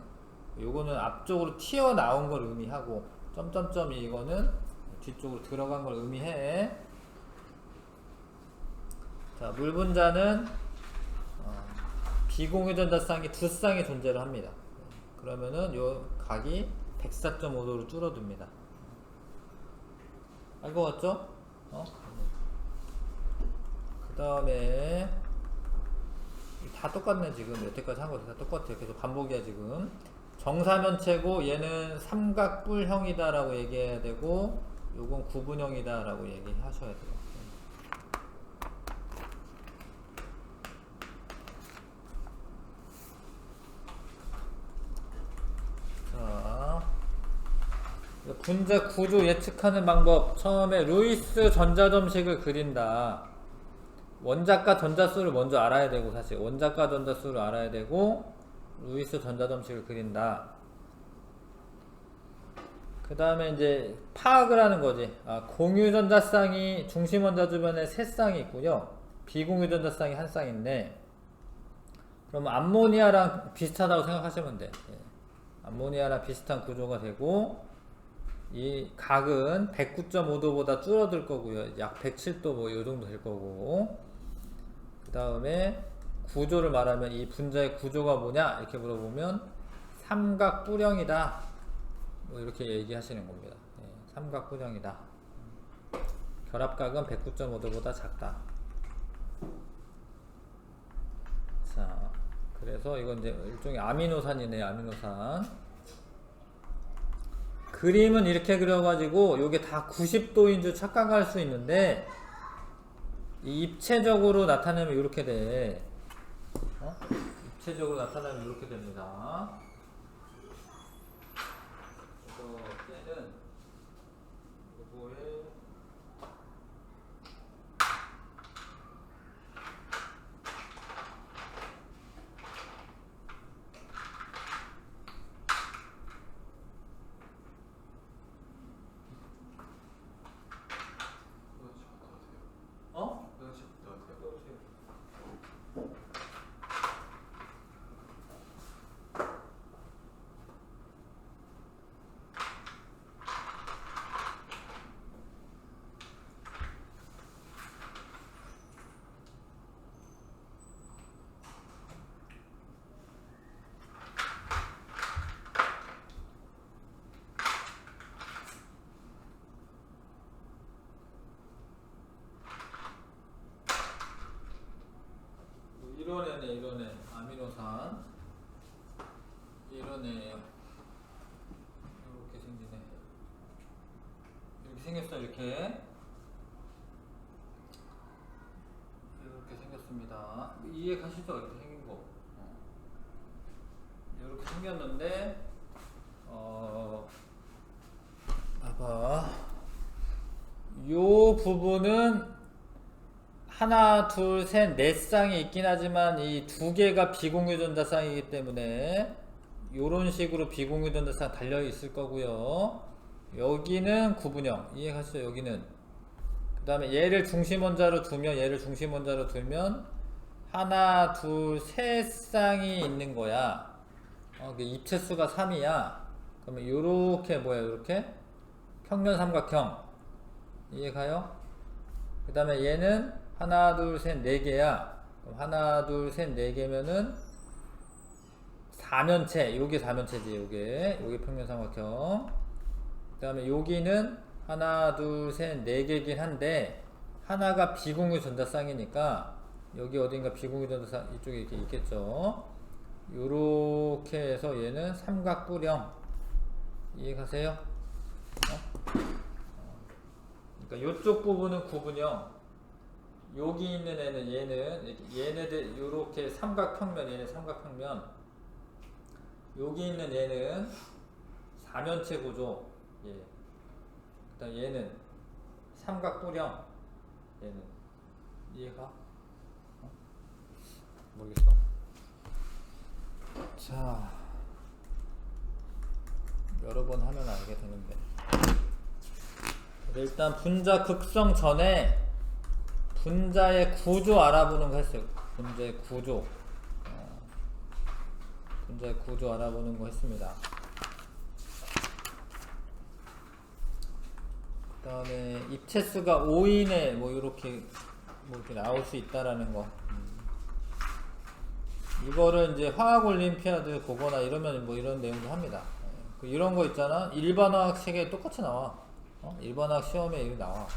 요거는 앞쪽으로 튀어나온 걸 의미하고 점점점이 이거는 뒤쪽으로 들어간 걸 의미해. 자, 물 분자는 비공유 전자쌍이 두 쌍이 존재를 합니다. 그러면은 요 각이 104.5도로 줄어듭니다. 알 것 같죠? 그 다음에 다 똑같네. 지금 여태까지 한 거 다 똑같아요. 계속 반복이야 지금. 정사면체고 얘는 삼각뿔형이다 라고 얘기해야 되고 요건 구분형이다 라고 얘기하셔야 돼요. 자, 분자 구조 예측하는 방법. 처음에 루이스 전자점식을 그린다. 원자과 전자수를 먼저 알아야 되고, 사실 원자과 전자수를 알아야 되고 루이스 전자점식을 그린다. 그 다음에 이제 파악을 하는 거지. 공유 전자쌍이 중심 원자 주변에 세 쌍이 있고요. 비공유 전자쌍이 한 쌍인데, 그러면 암모니아랑 비슷하다고 생각하시면 돼. 암모니아랑 비슷한 구조가 되고, 이 각은 109.5도보다 줄어들 거고요. 약 107도 뭐 요 정도 될 거고. 그 다음에 구조를 말하면 이 분자의 구조가 뭐냐 이렇게 물어보면 삼각뿔형이다 뭐 이렇게 얘기하시는 겁니다. 삼각뿔형이다. 결합각은 109.5도보다 작다. 자, 그래서 이건 이제 일종의 아미노산이네요. 아미노산. 그림은 이렇게 그려가지고 요게 다 90도인 줄 착각할 수 있는데 이 입체적으로 나타내면 이렇게 돼. 입체적으로 나타내면 이렇게 됩니다. 그래서 얘는 요거에 생겼어. 이렇게 생겼습니다. 이해 가시죠? 이렇게 생긴 거. 이렇게 생겼는데 봐봐. 요 부분은 하나, 둘, 셋, 넷 쌍이 있긴 하지만 이 두 개가 비공유 전자쌍이기 때문에 요런 식으로 비공유 전자쌍 달려 있을 거고요. 여기는 구분형. 이해 가시죠? 여기는. 그 다음에 얘를 중심원자로 두면 하나, 둘, 셋 쌍이 있는 거야. 입체수가 3이야. 그러면 요렇게 뭐야? 요렇게 평면 삼각형. 이해가요? 그 다음에 얘는 하나, 둘, 셋, 네 개야. 그럼 하나, 둘, 셋, 네 개면은 4면체. 요게 4면체지. 요게 평면 삼각형. 그 다음에 여기는 하나, 둘, 셋, 네 개긴 한데 하나가 비공유 전자쌍이니까 여기 어딘가 비공유 전자쌍 이쪽에 이렇게 있겠죠. 요렇게 해서 얘는 삼각뿔형. 이해가세요? 그러니까 요쪽 부분은 구분형. 여기 있는 애는 얘네들 요렇게 삼각평면. 얘네 삼각평면. 여기 있는 얘는 4면체 구조. 예. 그다음 얘는 삼각뿔형. 얘는 이해가? 모르겠어. 자, 여러 번 하면 알게 되는데. 일단 분자 극성 전에 분자의 구조 알아보는 거 했어요. 분자의 구조. 분자의 구조 알아보는 거 했습니다. 그 다음에 입체수가 5인에 뭐 이렇게 나올 수 있다라는 거. 이거를 이제 화학 올림피아드 보거나 이러면 뭐 이런 내용도 합니다. 이런 거 있잖아. 일반 화학 책에 똑같이 나와. 일반 화학 시험에 이렇게 나와.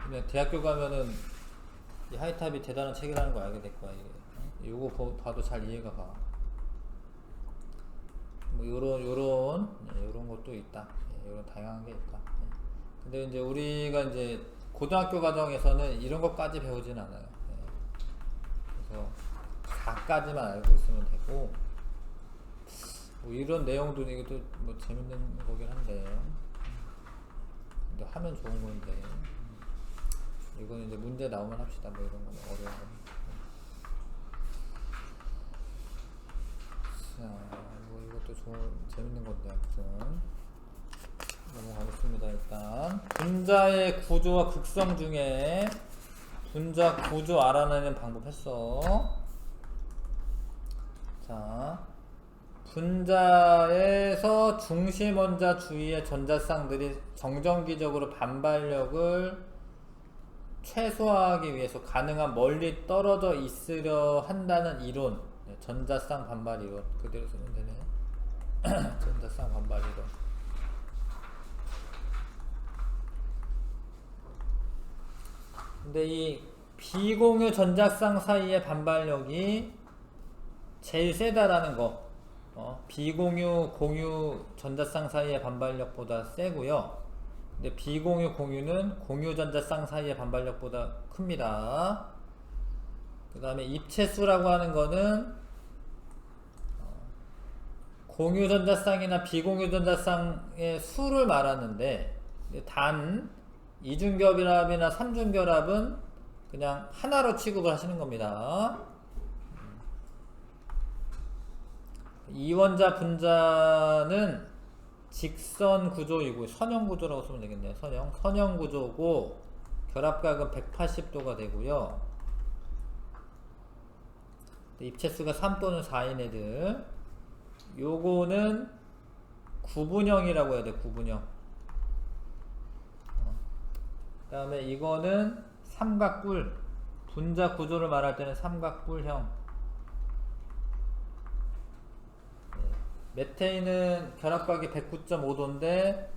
그냥 대학교 가면은 이 하이탑이 대단한 책이라는 거 알게 될 거야. 이거 봐도 잘 이해가 가. 뭐 요런 것도 있다. 요런 다양한 게 있다. 근데 이제 우리가 이제 고등학교 과정에서는 이런 것까지 배우진 않아요. 그래서 4까지만 알고 있으면 되고, 뭐 이런 내용도 이것도 뭐 재밌는 거긴 한데, 근데 하면 좋은 건데, 이건 이제 문제 나오면 합시다. 뭐 이런 건 어려운 거. 자, 뭐 이것도 재밌는 건데, 아무튼 넘어가겠습니다. 일단 분자의 구조와 극성 중에 분자 구조 알아내는 방법 했어. 자, 분자에서 중심원자 주위의 전자쌍들이 정정기적으로 반발력을 최소화하기 위해서 가능한 멀리 떨어져 있으려 한다는 이론. 전자쌍 반발 이론. 그대로 쓰면 되네. 전자쌍 반발 이론. 근데 이 비공유 전자쌍 사이의 반발력이 제일 세다라는 거. 비공유 공유 전자쌍 사이의 반발력보다 세고요. 근데 비공유 공유는 공유 전자쌍 사이의 반발력보다 큽니다. 그 다음에 입체수라고 하는 거는 공유 전자쌍이나 비공유 전자쌍의 수를 말하는데, 단 이중결합이나 삼중결합은 그냥 하나로 취급을 하시는 겁니다. 이원자 분자는 직선 구조이고 선형 구조라고 쓰면 되겠네요. 선형 구조고 결합각은 180도가 되고요. 입체수가 3 또는 4인 애들, 요거는 구분형이라고 해야 돼. 구분형. 그 다음에 이거는 삼각뿔. 분자 구조를 말할 때는 삼각뿔형. 메테인은 결합각이 109.5도인데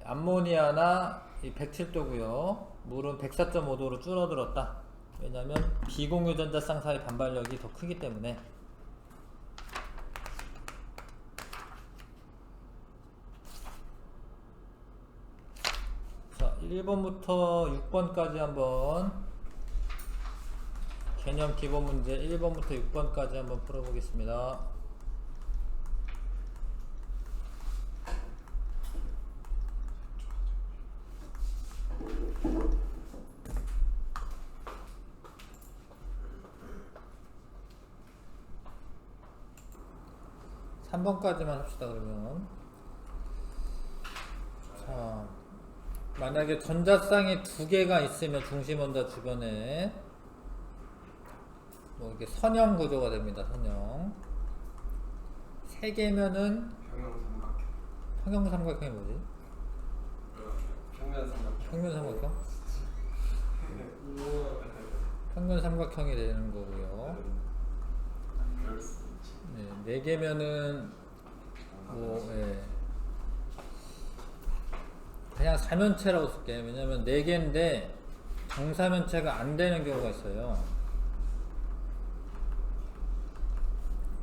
암모니아나 107도고요. 물은 104.5도로 줄어들었다. 왜냐하면 비공유 전자쌍 사이 반발력이 더 크기 때문에. 1번부터 6번까지 한번 개념 기본 문제 1번부터 6번까지 한번 풀어보겠습니다. 삼 번까지만 합시다. 그러면 자, 만약에 전자쌍이 두 개가 있으면 중심원자 주변에 뭐 이렇게 선형 구조가 됩니다. 선형. 세 개면은 평형삼각형. 평형삼각형이 뭐지? 평면삼각형. 평면삼각형? 평면삼각형이 되는 거고요. 그럴 수 있지. 네, 네 개면은 뭐 예. 그냥 사면체라고 쓸게요. 왜냐면 네 개인데 정사면체가 안 되는 경우가 있어요.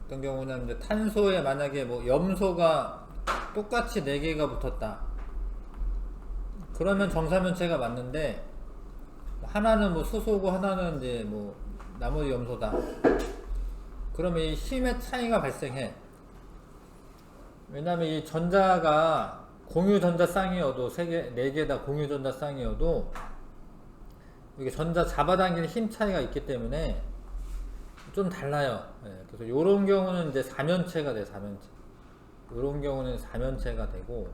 어떤 경우는 이제 탄소에 만약에 뭐 염소가 똑같이 네 개가 붙었다. 그러면 정사면체가 맞는데 하나는 뭐 수소고 하나는 이제 뭐 나머지 염소다. 그러면 이 힘의 차이가 발생해. 왜냐면 이 전자가 공유 전자 쌍이어도 세 개, 네 개 다 공유 전자 쌍이어도 이게 전자 잡아당기는 힘 차이가 있기 때문에 좀 달라요. 예, 그래서 요런 경우는 이제 사면체가 돼, 사면체. 요런 경우는 사면체가 되고,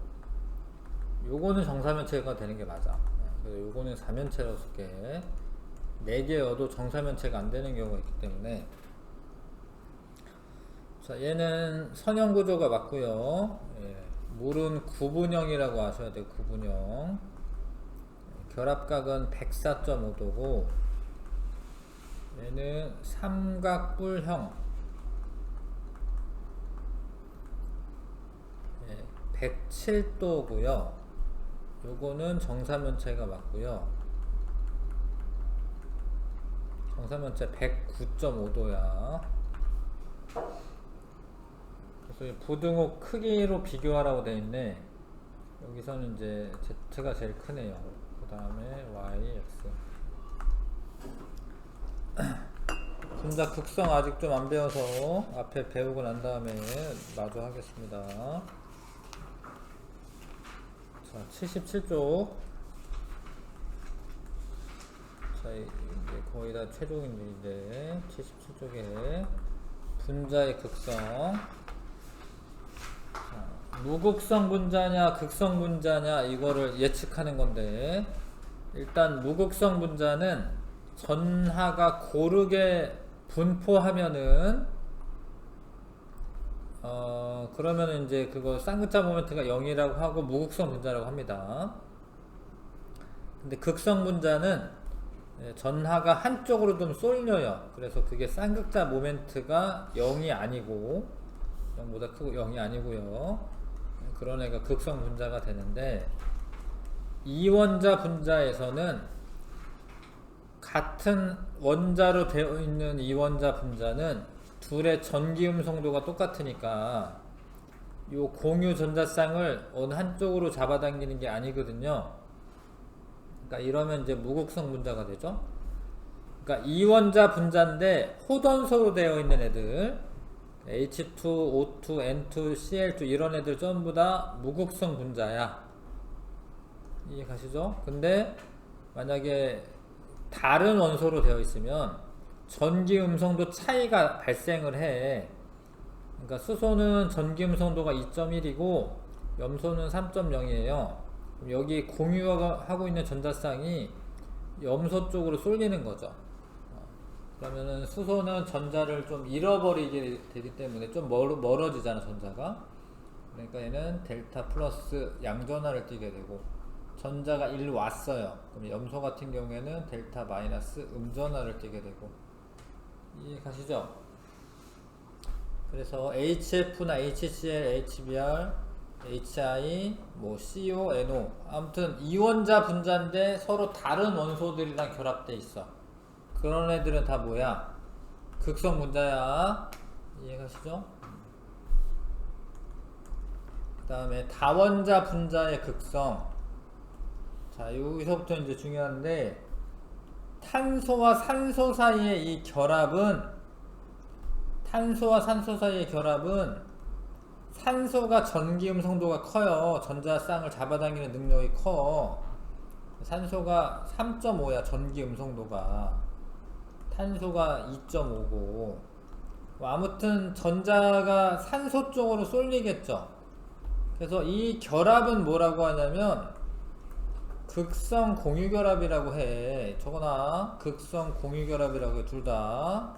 요거는 정사면체가 되는 게 맞아. 예, 그래서 요거는 사면체라고 쓸게. 네 개여도 정사면체가 안 되는 경우가 있기 때문에. 자, 얘는 선형 구조가 맞고요. 예. 물은 구분형이라고 아셔야 돼요. 구분형. 결합각은 104.5도고 얘는 삼각뿔형. 107도고요. 요거는 정사면체가 맞고요. 정사면체 109.5도야. 그래서 부등호 크기로 비교하라고 되어 있네. 여기서는 이제 Z가 제일 크네요. 그 다음에 Y, X. 분자 극성 아직 좀 안 배워서 앞에 배우고 난 다음에 마저 하겠습니다. 자, 77쪽. 자, 이제 거의 다 최종인데, 이제 77쪽에 분자의 극성. 무극성 분자냐 극성 분자냐 이거를 예측하는 건데, 일단 무극성 분자는 전하가 고르게 분포하면은 그러면은 이제 그거 쌍극자 모멘트가 0이라고 하고 무극성 분자라고 합니다. 근데 극성 분자는 전하가 한쪽으로 좀 쏠려요. 그래서 그게 쌍극자 모멘트가 0이 아니고 0보다 크고 0이 아니고요. 그런 애가 극성 분자가 되는데, 이원자 분자에서는 같은 원자로 되어 있는 이원자 분자는 둘의 전기음성도가 똑같으니까 요 공유 전자쌍을 어느 한쪽으로 잡아당기는 게 아니거든요. 그러니까 이러면 이제 무극성 분자가 되죠. 그러니까 이원자 분자인데 호던소로 되어 있는 애들, H2, O2, N2, Cl2 이런 애들 전부 다 무극성 분자야. 이해 가시죠? 근데 만약에 다른 원소로 되어 있으면 전기 음성도 차이가 발생을 해. 그러니까 수소는 전기 음성도가 2.1이고 염소는 3.0이에요. 여기 공유하고 있는 전자쌍이 염소 쪽으로 쏠리는 거죠. 그러면은 수소는 전자를 좀 잃어버리게 되기 때문에 좀 멀어지잖아, 전자가. 그러니까 얘는 델타 플러스 양전하를 띠게 되고, 전자가 일로 왔어요. 그럼 염소 같은 경우에는 델타 마이너스 음전하를 띠게 되고. 이해 가시죠? 그래서 HF나 HCl, HBr, HI, 뭐 CO, NO, 아무튼 이원자 분자인데 서로 다른 원소들이랑 결합돼 있어. 그런 애들은 다 뭐야? 극성 분자야. 이해가시죠? 그 다음에 다원자 분자의 극성. 자, 여기서부터 이제 중요한데, 탄소와 산소 사이의 이 결합은, 탄소와 산소 사이의 결합은 산소가 전기음 성도가 커요. 전자쌍을 잡아당기는 능력이 커. 산소가 3.5야, 전기음 성도가. 탄소가 2.5고. 아무튼 전자가 산소 쪽으로 쏠리겠죠. 그래서 이 결합은 뭐라고 하냐면 극성 공유결합이라고 해. 적어놔. 극성 공유결합이라고 해. 둘 다.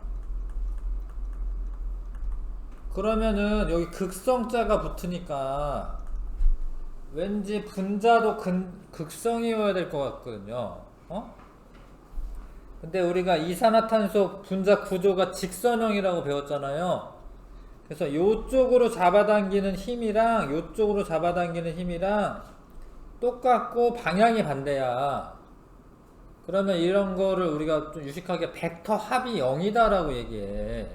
그러면은 여기 극성자가 붙으니까 왠지 분자도 극성이어야 될 것 같거든요. 근데 우리가 이산화탄소 분자 구조가 직선형이라고 배웠잖아요. 그래서 요쪽으로 잡아당기는 힘이랑 요쪽으로 잡아당기는 힘이랑 똑같고 방향이 반대야. 그러면 이런 거를 우리가 좀 유식하게 벡터 합이 0이다 라고 얘기해.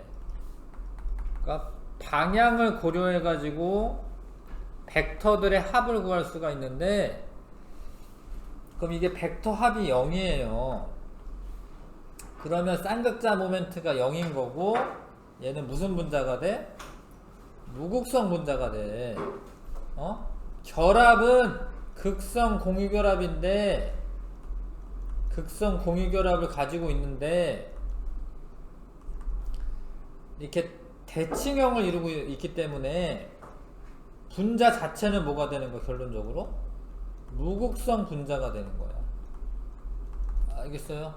그러니까 방향을 고려해 가지고 벡터들의 합을 구할 수가 있는데, 그럼 이게 벡터 합이 0이에요. 그러면 쌍극자 모멘트가 0인 거고, 얘는 무슨 분자가 돼? 무극성 분자가 돼. 결합은 극성 공유결합인데, 극성 공유결합을 가지고 있는데, 이렇게 대칭형을 이루고 있기 때문에 분자 자체는 뭐가 되는 거야? 결론적으로 무극성 분자가 되는 거야. 알겠어요?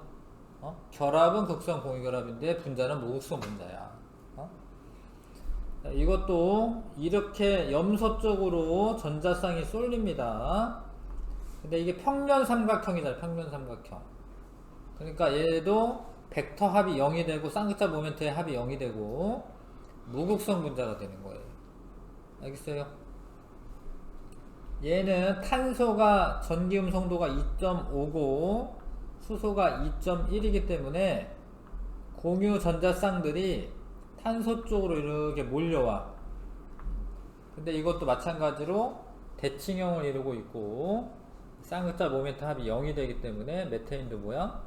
결합은 극성 공유결합인데 분자는 무극성 분자야. 자, 이것도 이렇게 염소 쪽으로 전자쌍이 쏠립니다. 근데 이게 평면 삼각형이잖아. 평면 삼각형. 그러니까 얘도 벡터 합이 0이 되고 쌍극자 모멘트의 합이 0이 되고 무극성 분자가 되는 거예요. 알겠어요? 얘는 탄소가 전기음 성도가 2.5고 수소가 2.1이기 때문에 공유 전자쌍들이 탄소 쪽으로 이렇게 몰려와. 근데 이것도 마찬가지로 대칭형을 이루고 있고 쌍극자 모멘트 합이 0이 되기 때문에 메테인도 뭐야?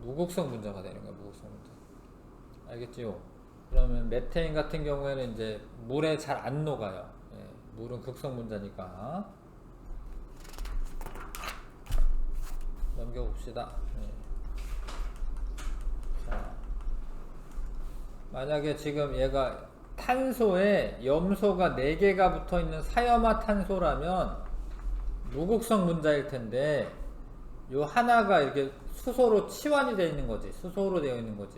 무극성 분자가 되는 거야. 무극성 분자. 알겠지요? 그러면 메테인 같은 경우에는 이제 물에 잘 안 녹아요. 예, 물은 극성 분자니까. 넘겨봅시다. 예. 자, 만약에 지금 얘가 탄소에 염소가 4개가 붙어있는 사염화탄소라면 무극성 분자일 텐데, 요 하나가 이렇게 수소로 치환이 되어 있는 거지. 수소로 되어 있는 거지.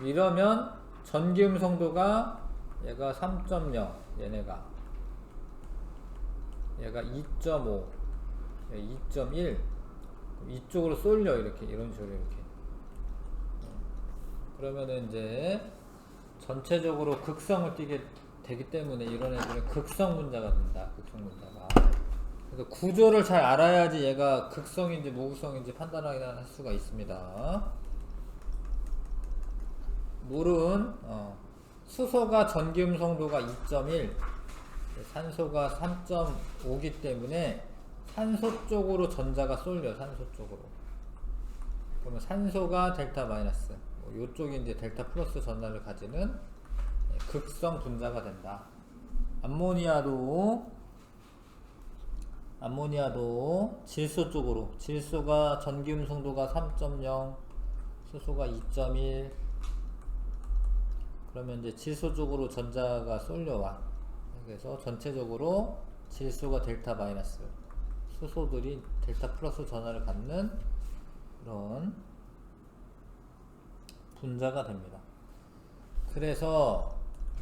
이러면 전기음 성도가 얘가 3.0, 얘가 2.5, 2.1, 이쪽으로 쏠려. 이렇게 이런 식으로 이렇게. 그러면은 이제 전체적으로 극성을 띠게 되기 때문에 이런 애들은 극성 분자가 된다. 극성 분자가. 그래서 구조를 잘 알아야지 얘가 극성인지 무극성인지 판단할 수가 있습니다. 물은 수소가 전기음 성도가 2.1, 산소가 3.5기 때문에 산소 쪽으로 전자가 쏠려. 산소 쪽으로. 그러면 산소가 델타 마이너스, 요쪽이 이제 델타 플러스 전자를 가지는 극성 분자가 된다. 암모니아도 질소 쪽으로, 질소가 전기음 성도가 3.0, 수소가 2.1, 그러면 이제 질소 쪽으로 전자가 쏠려와. 그래서 전체적으로 질소가 델타 마이너스, 수소들이 델타 플러스 전하를 갖는 그런 분자가 됩니다. 그래서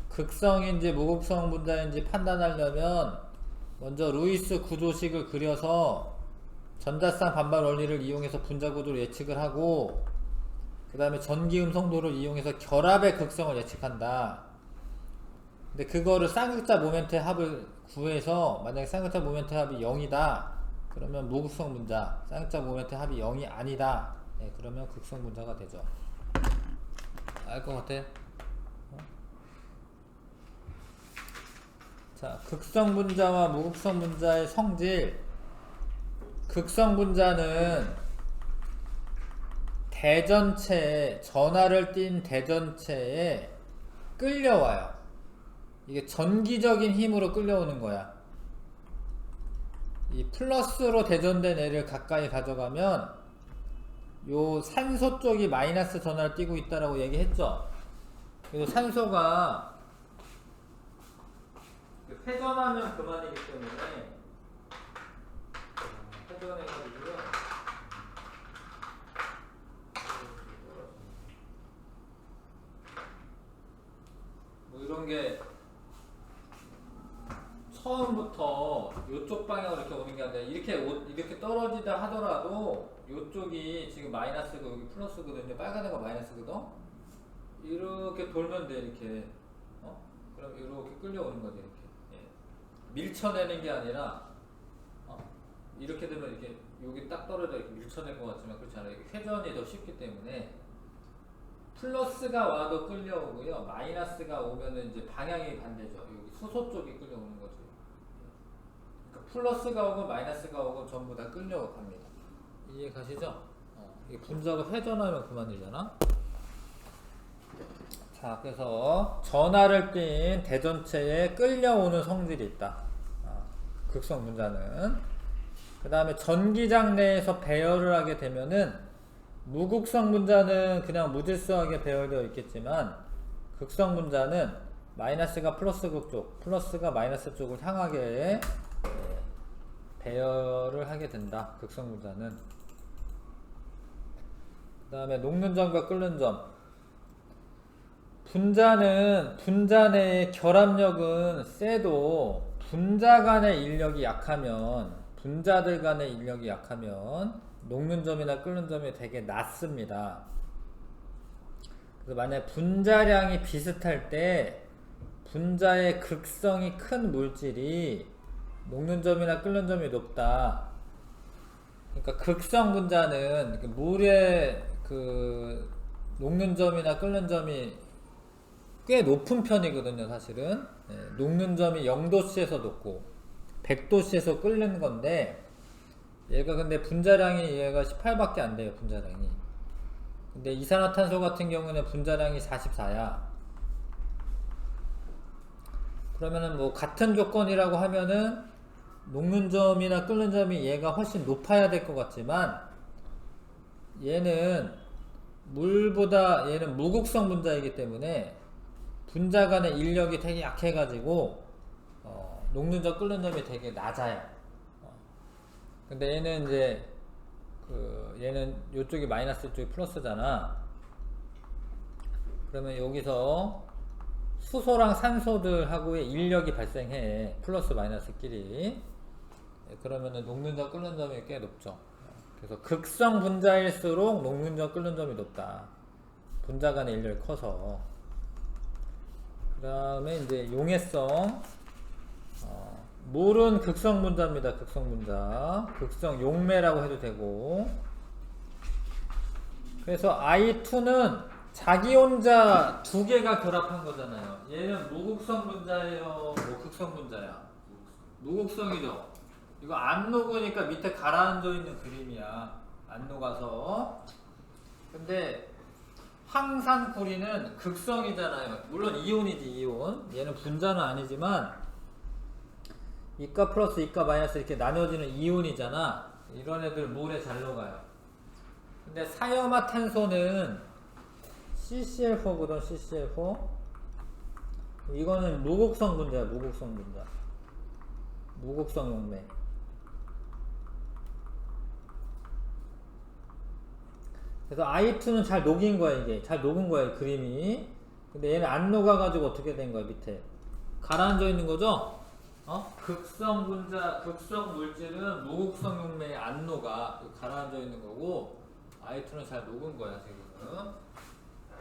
극성인지 무극성 분자인지 판단하려면 먼저 루이스 구조식을 그려서 전자쌍 반발 원리를 이용해서 분자 구조를 예측을 하고, 그 다음에 전기음 성도를 이용해서 결합의 극성을 예측한다. 근데 그거를 쌍극자 모멘트의 합을 구해서, 만약에 쌍극자 모멘트의 합이 0이다 그러면 무극성 분자, 쌍극자 모멘트의 합이 0이 아니다, 그러면 극성 분자가 되죠. 알 것 같아? 자, 극성 분자와 무극성 분자의 성질. 극성 분자는 대전체에 전하를 띈 대전체에 끌려와요. 이게 전기적인 힘으로 끌려오는 거야. 이 플러스로 대전된 애를 가까이 가져가면 요 산소 쪽이 마이너스 전하를 띠고 있다라고 얘기했죠. 그래서 산소가 회전하면 그만이기 때문에 회전해가지고요. 뭐 이런 게 처음부터 이쪽 방향으로 이렇게 오는 게 아니라 이렇게 떨어지다 하더라도 이쪽이 지금 마이너스고 여기 플러스거든요. 빨간 애가 마이너스거든. 이렇게 돌면 돼. 이렇게 그럼 이렇게 끌려오는 거지. 이렇게 밀쳐내는 게 아니라 이렇게 되면 이렇게 여기 딱 떨어져 이렇게 밀쳐낼 것 같지만 그렇지 않아요. 이렇게 회전이 더 쉽기 때문에 플러스가 와도 끌려오고요. 마이너스가 오면은 이제 방향이 반대죠. 여기 수소 쪽이 끌려오는 거죠. 그러니까 플러스가 오고 마이너스가 오고 전부 다 끌려갑니다. 이해 가시죠? 이게 분자가 회전하면 그만이잖아. 자, 그래서 전하를 띈 대전체에 끌려오는 성질이 있다. 극성 분자는. 그 다음에 전기장 내에서 배열을 하게 되면은 무극성 분자는 그냥 무질서하게 배열되어 있겠지만 극성 분자는 마이너스가 플러스 극 쪽, 플러스가 마이너스 쪽을 향하게 배열을 하게 된다. 극성 분자는. 그 다음에 녹는 점과 끓는 점. 분자 내의 결합력은 세도 분자들 간의 인력이 약하면 녹는 점이나 끓는 점이 되게 낮습니다. 그래서 만약 분자량이 비슷할 때 분자의 극성이 큰 물질이 녹는 점이나 끓는 점이 높다. 그러니까 극성 분자는 물의 녹는 점이나 끓는 점이 꽤 높은 편이거든요, 사실은. 녹는 점이 0도씨에서 높고 100도씨에서 끓는 건데 얘가 근데 분자량이 얘가 18밖에 안 돼요, 분자량이. 근데 이산화탄소 같은 경우는 분자량이 44야. 그러면은 뭐 같은 조건이라고 하면은 녹는 점이나 끓는 점이 얘가 훨씬 높아야 될 것 같지만 얘는 무극성 분자이기 때문에 분자 간의 인력이 되게 약해가지고 녹는 점 끓는 점이 되게 낮아요. 근데 얘는 이제 얘는 이쪽이 마이너스 이쪽이 플러스잖아. 그러면 여기서 수소랑 산소들하고의 인력이 발생해. 플러스 마이너스끼리. 그러면은 녹는 점 끓는 점이 꽤 높죠. 그래서 극성 분자일수록 녹는 점 끓는 점이 높다. 분자 간의 인력이 커서. 그 다음에 이제 용해성. 물은 극성 분자입니다. 극성 분자. 극성 용매라고 해도 되고. 그래서 I2는 자기 혼자 두 개가 결합한 거잖아요. 얘는 무극성 분자예요? 무극성 분자야? 무극성이죠. 이거 안 녹으니까 밑에 가라앉아 있는 그림이야. 안 녹아서. 근데 황산쿠리는 극성이잖아요. 물론 이온이지, 이온. 얘는 분자는 아니지만 이가 플러스 이가 마이너스 이렇게 나눠지는 이온이잖아. 이런 애들 물에 잘 녹아요. 근데 사염화탄소는 CCl4거든. CCl4 이거는 무극성 분자야. 무극성 분자. 무극성 용매. 그래서 I2는 잘 녹인 거야. 이게 잘 녹은 거야, 그림이. 근데 얘는 안 녹아가지고 어떻게 된 거야, 밑에 가라앉아 있는 거죠. 극성 분자, 극성 물질은 무극성 용매에 안 녹아. 가라앉아 있는 거고 I2는 잘 녹은 거야, 지금.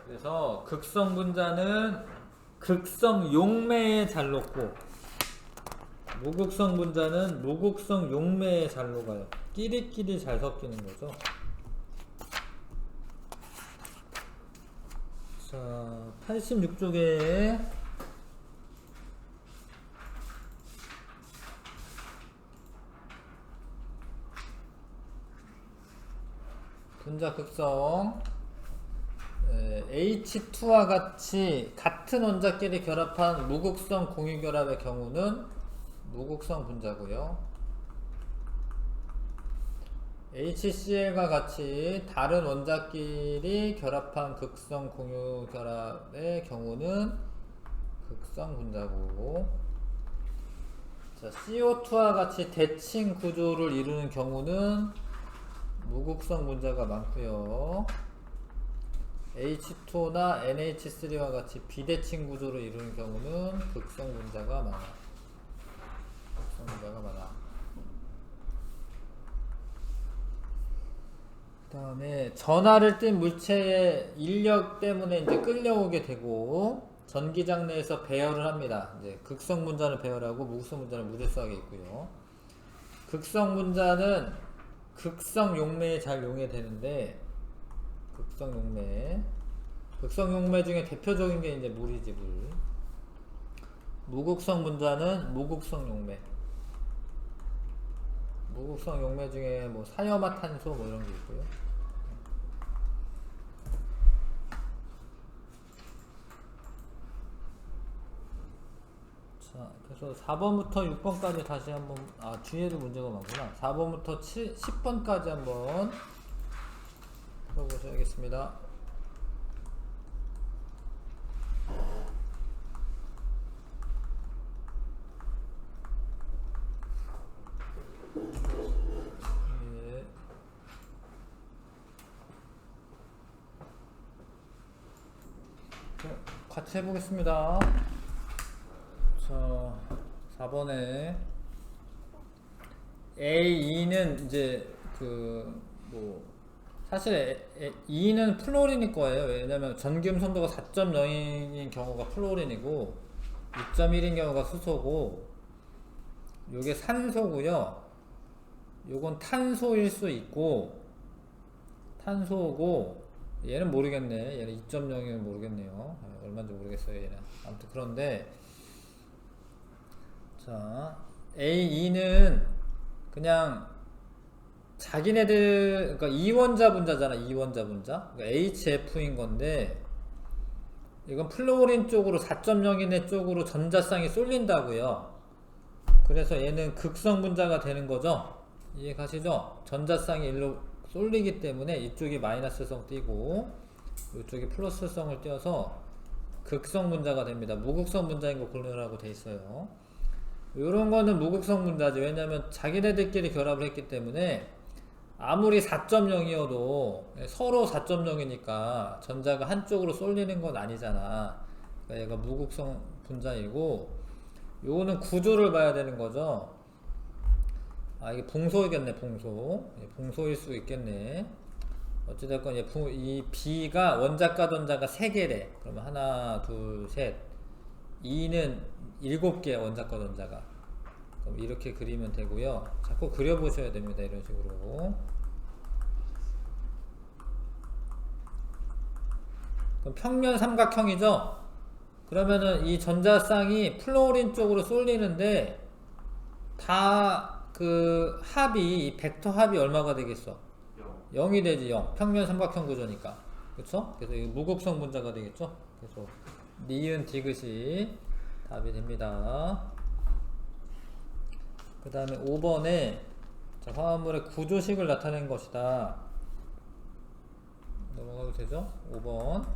그래서 극성 분자는 극성 용매에 잘 녹고 무극성 분자는 무극성 용매에 잘 녹아요. 끼리끼리 잘 섞이는 거죠. 자, 86쪽에 분자 극성 H2와 같이 같은 원자끼리 결합한 무극성 공유결합의 경우는 무극성 분자고요. HCl과 같이 다른 원자끼리 결합한 극성 공유결합의 경우는 극성 분자고, 자, CO2와 같이 대칭 구조를 이루는 경우는 무극성 분자가 많고요. H2나 NH3와 같이 비대칭 구조를 이루는 경우는 극성 분자가 많아. 극성 분자가 많아. 그 다음에 전하를 띤 물체의 인력 때문에 이제 끌려오게 되고 전기장 내에서 배열을 합니다. 이제 극성 분자는 배열하고 무극성 분자는 무질서하게 있고요. 극성 분자는 극성 용매에 잘 용해되는데, 극성 용매 중에 대표적인 게 이제 물이지, 물. 무극성 분자는 무극성 용매. 무극성 용매 중에 뭐 사염화탄소 뭐 이런 게 있고요. 자, 그래서 4번부터 6번까지 다시 한번, 뒤에도 문제가 많구나. 4번부터 10번까지 한번 풀어보셔야겠습니다. 예. 자, 같이 해보겠습니다. 자, 4번에 A2는 이제 사실 E는 플로린일 거예요. 왜냐면 전기음 선도가 4.0인 경우가 플로린이고 6.1인 경우가 수소고, 요게 산소고요. 요건 탄소일 수 있고, 탄소고, 얘는 모르겠네. 얘는 2.0이면 모르겠네요. 얼마인지 모르겠어요, 얘는. 아무튼 그런데, 자, A2는 그냥 자기네들, 그러니까 이원자 분자잖아, 이원자 분자. 그러니까 HF인 건데, 이건 플로린 쪽으로 4.0인의 쪽으로 전자쌍이 쏠린다고요. 그래서 얘는 극성 분자가 되는 거죠. 이해 가시죠? 전자쌍이 일로 쏠리기 때문에 이쪽이 마이너스성 띄고 이쪽이 플러스성을 띄어서 극성 분자가 됩니다. 무극성 분자인 거 고르라고 돼 있어요. 이런 거는 무극성 분자지. 왜냐면 자기네들끼리 결합을 했기 때문에 아무리 4.0이어도 서로 4.0이니까 전자가 한쪽으로 쏠리는 건 아니잖아. 그러니까 얘가 무극성 분자이고, 요거는 구조를 봐야 되는 거죠. 이게 봉소이겠네, 봉소. 봉소일 수 있겠네. 어찌됐건 이 B가 원자과 전자가 3개래. 그러면 하나, 둘, 셋. 2는 7개 원자과 전자가. 그럼 이렇게 그리면 되고요. 자꾸 그려보셔야 됩니다. 이런 식으로. 그럼 평면 삼각형이죠? 그러면은 이 전자쌍이 플로린 쪽으로 쏠리는데 다 그 합이, 이 벡터 합이 얼마가 되겠어? 0이 되지, 0. 평면 삼각형 구조니까. 그쵸? 그래서 이 무극성 분자가 되겠죠? 그래서 니은 디귿이 답이 됩니다. 그 다음에 5번에 화합물의 구조식을 나타낸 것이다. 넘어가도 되죠? 5번.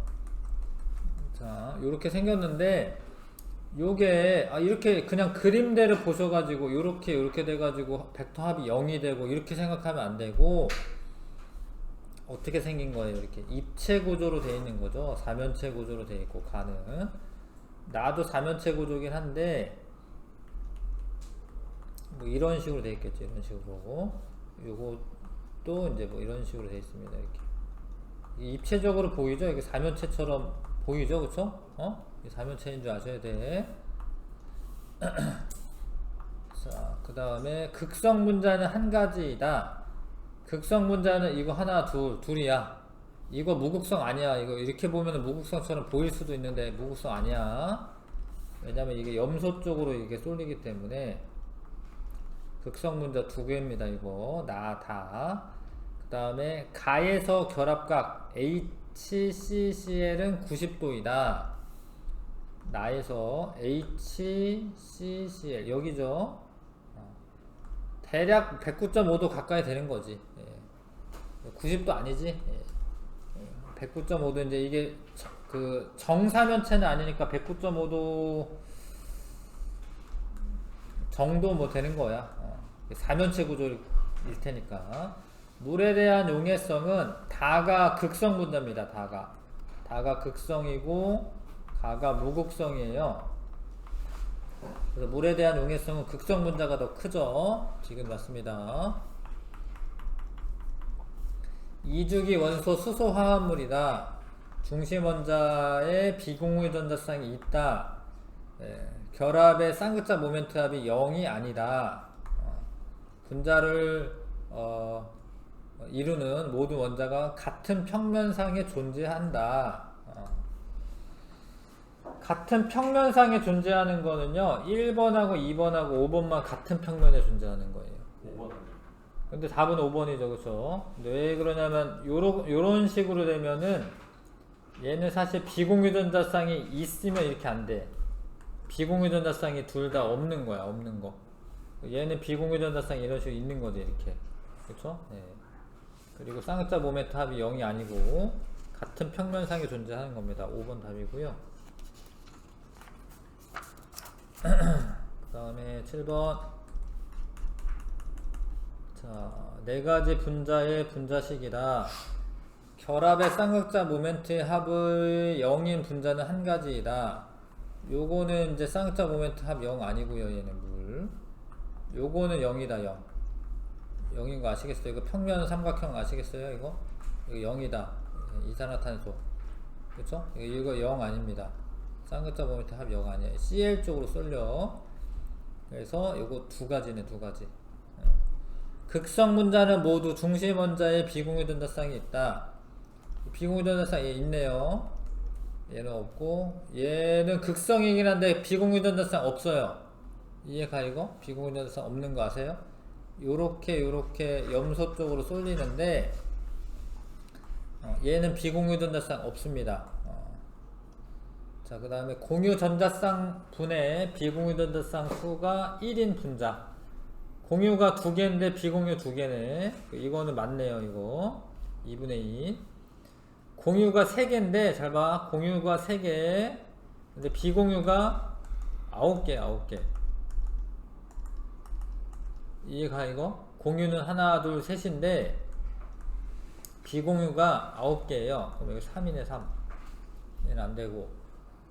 자, 요렇게 생겼는데, 요게 이렇게 그냥 그림대로 보셔가지고 요렇게 돼가지고 벡터 합이 0이 되고 이렇게 생각하면 안 되고, 어떻게 생긴 거예요? 이렇게 입체 구조로 되어 있는 거죠. 사면체 구조로 되어 있고, 가는 나도 사면체 구조긴 한데 뭐 이런 식으로 되어 있겠죠. 이런 식으로. 요것도 이제 뭐 이런 식으로 되어 있습니다. 이렇게 입체적으로 보이죠? 이게 사면체처럼 보이죠? 그쵸? 사면체인 줄 아셔야 돼. 자, 그 다음에 극성 분자는 한 가지이다. 극성 분자는 이거 하나, 둘이야. 이거 무극성 아니야. 이거 이렇게 보면 무극성처럼 보일 수도 있는데 무극성 아니야. 왜냐면 이게 염소 쪽으로 이게 쏠리기 때문에. 극성 분자 2개입니다. 이거 다. 그 다음에 가에서 결합각 HCCL은 90도이다. 나에서 HCCL 여기죠. 대략 109.5도 가까이 되는 거지. 90도 아니지. 109.5도 이제 이게 그 정사면체는 아니니까 109.5도 정도 뭐 되는 거야. 사면체 구조일 테니까. 물에 대한 용해성은 다가 극성 분자입니다. 다가 극성이고 가가 무극성이에요. 그래서 물에 대한 용해성은 극성 분자가 더 크죠. 지금 맞습니다. 이주기 원소 수소 화합물이다. 중심 원자에 비공유 전자쌍이 있다. 결합의 쌍극자 모멘트 합이 0이 아니다. 분자를 이루는 모든 원자가 같은 평면상에 존재한다. 같은 평면상에 존재하는 거는요 1번하고 2번하고 5번만 같은 평면에 존재하는 거예요. 5번 근데 답은 5번이죠. 그쵸? 근데 왜 그러냐면 요런 식으로 되면은 얘는 사실 비공유 전자쌍이 있으면 이렇게 안 돼. 비공유 전자쌍이 둘 다 없는 거야. 없는 거. 얘는 비공유 전자쌍이 이런 식으로 있는 거지. 이렇게. 그쵸? 네. 그리고 쌍극자 모멘트 합이 0이 아니고 같은 평면상에 존재하는 겁니다. 5번 답이고요. 그 다음에 7번. 자, 네 가지 분자의 분자식이다. 결합의 쌍극자 모멘트의 합의 0인 분자는 한 가지이다. 요거는 이제 쌍극자 모멘트 합 0 아니고요. 얘는 물. 요거는 0이다. 0. 0인 거 아시겠어요? 이거 평면 삼각형 아시겠어요? 이거 0이다. 이산화탄소. 그쵸? 이거 0 아닙니다. 쌍극자 모멘트 합 0 아니에요. CL 쪽으로 쏠려. 그래서 요거 두 가지네. 두 가지. 극성 분자는 모두 중심 원자에 비공유 전자쌍이 있다. 비공유 전자쌍 얘 있네요. 얘는 없고 얘는 극성이긴 한데 비공유 전자쌍 없어요. 이해가 이거? 비공유 전자쌍 없는 거 아세요? 요렇게 염소 쪽으로 쏠리는데 얘는 비공유 전자쌍 없습니다. 자, 그 다음에 공유 전자쌍 분의 비공유 전자쌍 수가 1인 분자. 공유가 2개인데 비공유 2개네. 이거는 맞네요. 이거 2분의 2. 공유가 3개인데 잘 봐. 공유가 3개 근데 비공유가 9개. 이해가 이거? 공유는 하나 둘 셋인데 비공유가 9개예요. 그럼 여기 3이네 3. 얘는 안되고.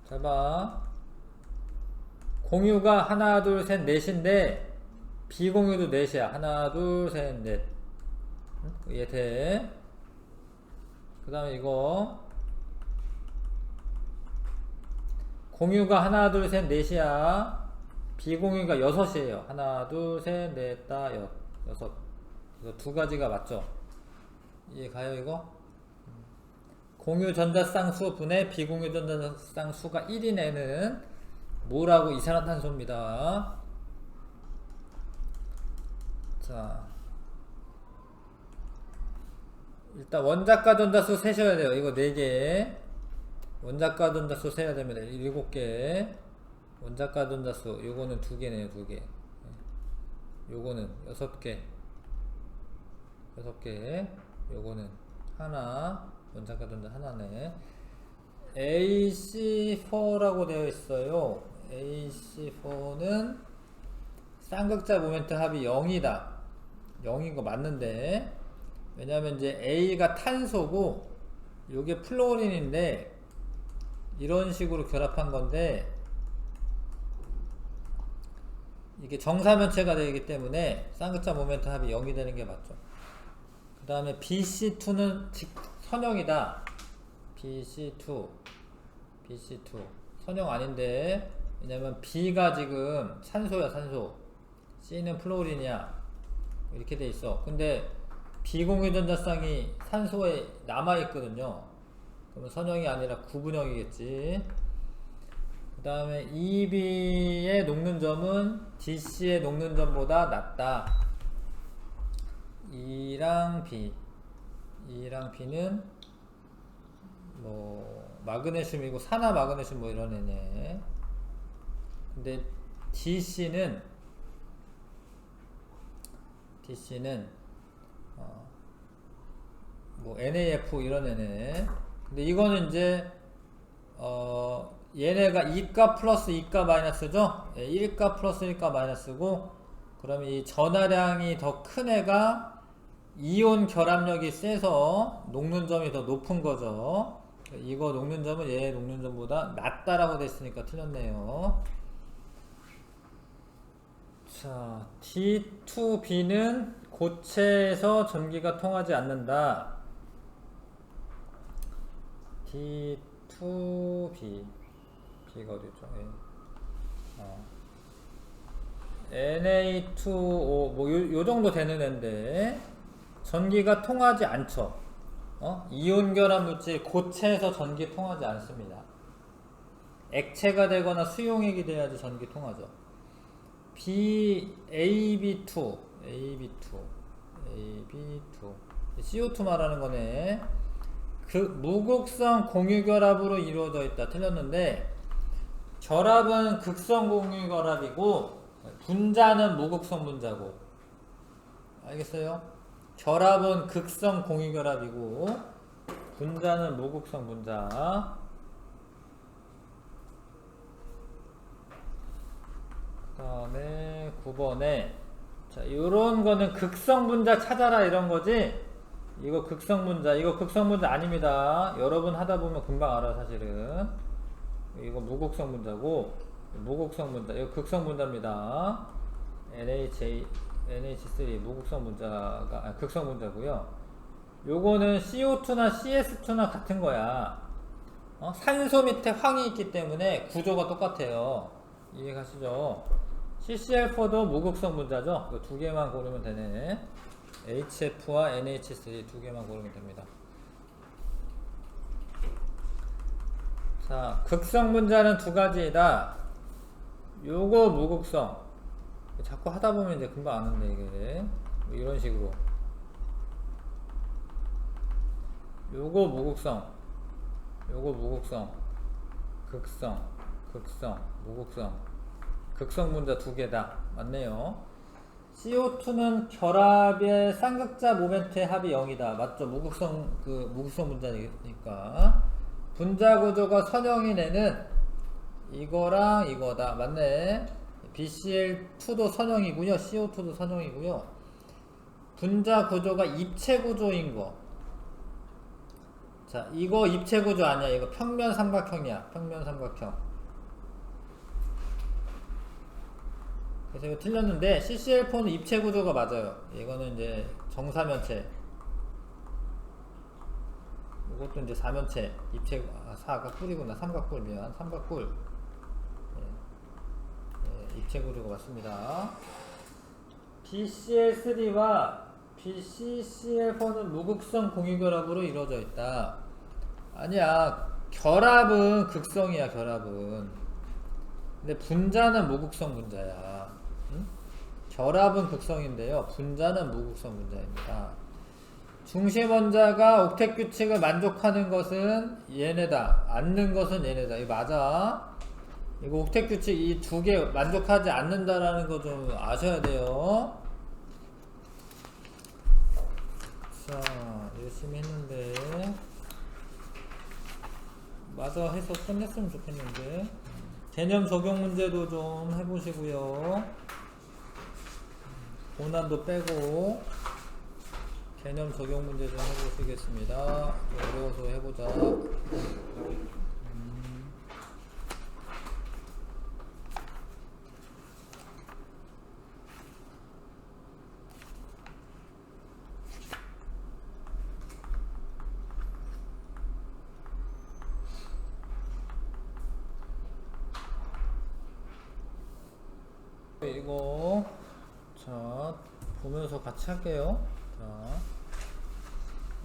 잘 봐. 공유가 하나 둘 셋 넷인데 비공유도 넷이야. 하나 둘 셋 넷. 이해 돼? 그 다음에 이거 공유가 하나 둘 셋 넷이야. 비공유가 6이에요. 하나 둘 셋 넷 다 6. 이거 두 가지가 맞죠? 이해 가요 이거? 공유 전자쌍 수 분의 비공유 전자쌍 수가 1인 애는 뭐라고? 이산화탄소입니다. 자, 일단 원자과 전자수 세셔야 돼요. 이거 4개. 원자과 전자수 세야 됩니다. 7개. 원자과 전자수 요거는 2개네요. 2개. 요거는 6개. 6개. 요거는 하나. 원자과 전자 하나네. AC4라고 되어 있어요. AC4는 쌍극자 모멘트 합이 0이다. 0인 거 맞는데, 왜냐면 이제 A가 탄소고 요게 플로린인데 이런 식으로 결합한 건데 이게 정사면체가 되기 때문에 쌍극자 모멘트 합이 0이 되는 게 맞죠. 그 다음에 BC2는 선형이다. BC2 선형 아닌데, 왜냐면 B가 지금 산소야. 산소. C는 플로린이야. 이렇게 돼 있어. 근데 비공유 전자쌍이 산소에 남아있거든요. 그러면 선형이 아니라 구분형이겠지. 그 다음에 EB의 녹는 점은 DC의 녹는 점보다 낮다. E랑 B. E랑 B는 뭐 마그네슘이고 산화 마그네슘 뭐 이런 애네. 근데 DC는 뭐 NAF 이런 애네. 근데 이거는 이제 얘네가 2가 플러스 2가 마이너스죠. 1가 플러스 1가 마이너스고, 그러면 이 전하량이 더 큰 애가 이온 결합력이 세서 녹는 점이 더 높은 거죠. 이거 녹는 점은 얘 녹는 점보다 낮다라고 됐으니까 틀렸네요. 자, D2B는 고체에서 전기가 통하지 않는다. D2B B가 어디죠? Na2O 뭐 요 정도 되는 앤데 전기가 통하지 않죠. 이온 결합 물질 고체에서 전기 통하지 않습니다. 액체가 되거나 수용액이 돼야지 전기 통하죠. AB2 CO2 말하는 거네. 그 무극성 공유결합으로 이루어져 있다. 틀렸는데 결합은 극성 공유결합이고 분자는 무극성 분자고, 알겠어요? 결합은 극성 공유결합이고 분자는 무극성 분자. 그 다음에 9번에 자, 요런 거는 극성 분자 찾아라 이런 거지. 이거 극성 분자, 이거 극성 분자 아닙니다. 여러분 하다 보면 금방 알아. 사실은 이거 무극성 분자고, 무극성 분자, 이거 극성 분자입니다. NH3 무극성 분자가 극성 분자고요. 요거는 CO2나 CS2나 같은 거야. 산소 밑에 황이 있기 때문에 구조가 똑같아요. 이해가시죠? CCl4도 무극성 분자죠. 이 두 개만 고르면 되네. HF와 NH3 두 개만 고르면 됩니다. 자, 극성 분자는 두 가지이다. 요거 무극성. 자꾸 하다 보면 이제 금방 아는데 이게 뭐 이런 식으로. 요거 무극성. 요거 무극성. 극성, 무극성. 극성 분자 두 개다. 맞네요. CO2는 결합의 쌍극자 모멘트의 합이 0이다. 맞죠? 무극성 분자니까. 분자 구조가 선형인 애는 이거랑 이거다. 맞네. BCl2도 선형이고요. CO2도 선형이고요. 분자 구조가 입체 구조인 거. 자, 이거 입체 구조 아니야. 이거 평면 삼각형이야. 평면 삼각형. 그래서 이거 틀렸는데 CCl4는 입체 구조가 맞아요. 이거는 이제 정사면체. 이것도 이제 사면체. 입체, 사각뿔이구나. 삼각뿔, 미안. 삼각뿔. 입체 구조가 맞습니다. BCl3와 BCCl4는 무극성 공유결합으로 이루어져 있다. 아니야. 결합은 극성이야. 결합은. 근데 분자는 무극성 분자야. 응? 결합은 극성인데요. 분자는 무극성 분자입니다. 중심원자가 옥텟 규칙을 만족하는 것은 얘네다. 않는 것은 얘네다. 이거 맞아. 이거 옥텟 규칙 이 두 개 만족하지 않는다라는 거 좀 아셔야 돼요. 자, 열심히 했는데 맞아 해서 끝냈으면 좋겠는데. 개념 적용 문제도 좀 해보시고요. 고난도 빼고 개념 적용 문제 좀 해보시겠습니다. 어려워서 해보자. 이거 자 보면서 같이 할게요. 자,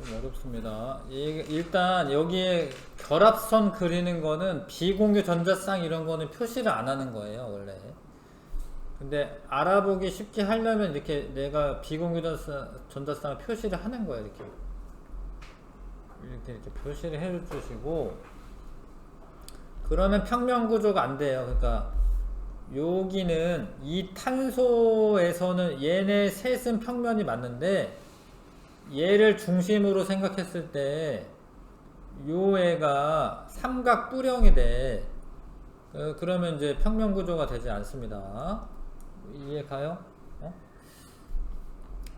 좀 어렵습니다. 일단 여기에 결합선 그리는 거는 비공유 전자쌍 이런 거는 표시를 안 하는 거예요 원래. 근데 알아보기 쉽게 하려면 이렇게 내가 비공유 전자쌍을 표시를 하는 거예요. 이렇게 이렇게 표시를 해 주시고, 그러면 평면 구조가 안 돼요. 그러니까 여기는 이 탄소에서는 얘네 셋은 평면이 맞는데, 얘를 중심으로 생각했을 때 요 애가 삼각 뿔형이 돼. 그러면 이제 평면 구조가 되지 않습니다. 이해 가요?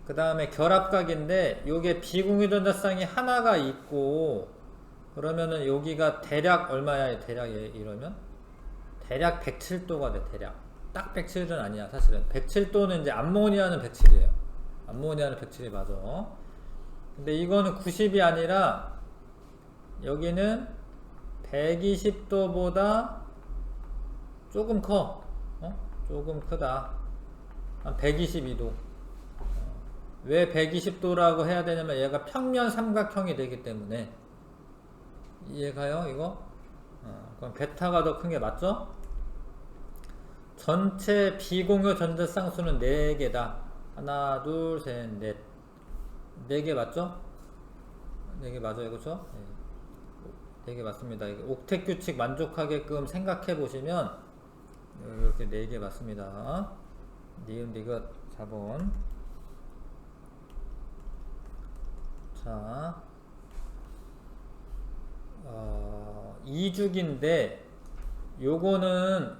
그 다음에 결합각인데 요게 비공유전자쌍이 하나가 있고, 그러면은 여기가 대략 얼마야? 대략 이러면 대략 107도가 돼. 대략 딱 107은 아니야. 사실은 107도는 이제 암모니아는 107이에요. 암모니아는 107이 맞아. 근데 이거는 90이 아니라 여기는 120도보다 조금 커. 조금 크다. 한 122도. 왜 120도라고 해야 되냐면 얘가 평면 삼각형이 되기 때문에. 이해가요? 이거? 그럼 베타가 더 큰 게 맞죠? 전체 비공유 전자 쌍수는 4개다. 하나, 둘, 셋, 넷. 4개 맞죠? 4개 맞아요, 그쵸? 네. 4개 맞습니다. 이게 옥텟 규칙 만족하게끔 생각해 보시면 이렇게 4개 맞습니다. 니은 디귿 4번. 자, 2죽인데 요거는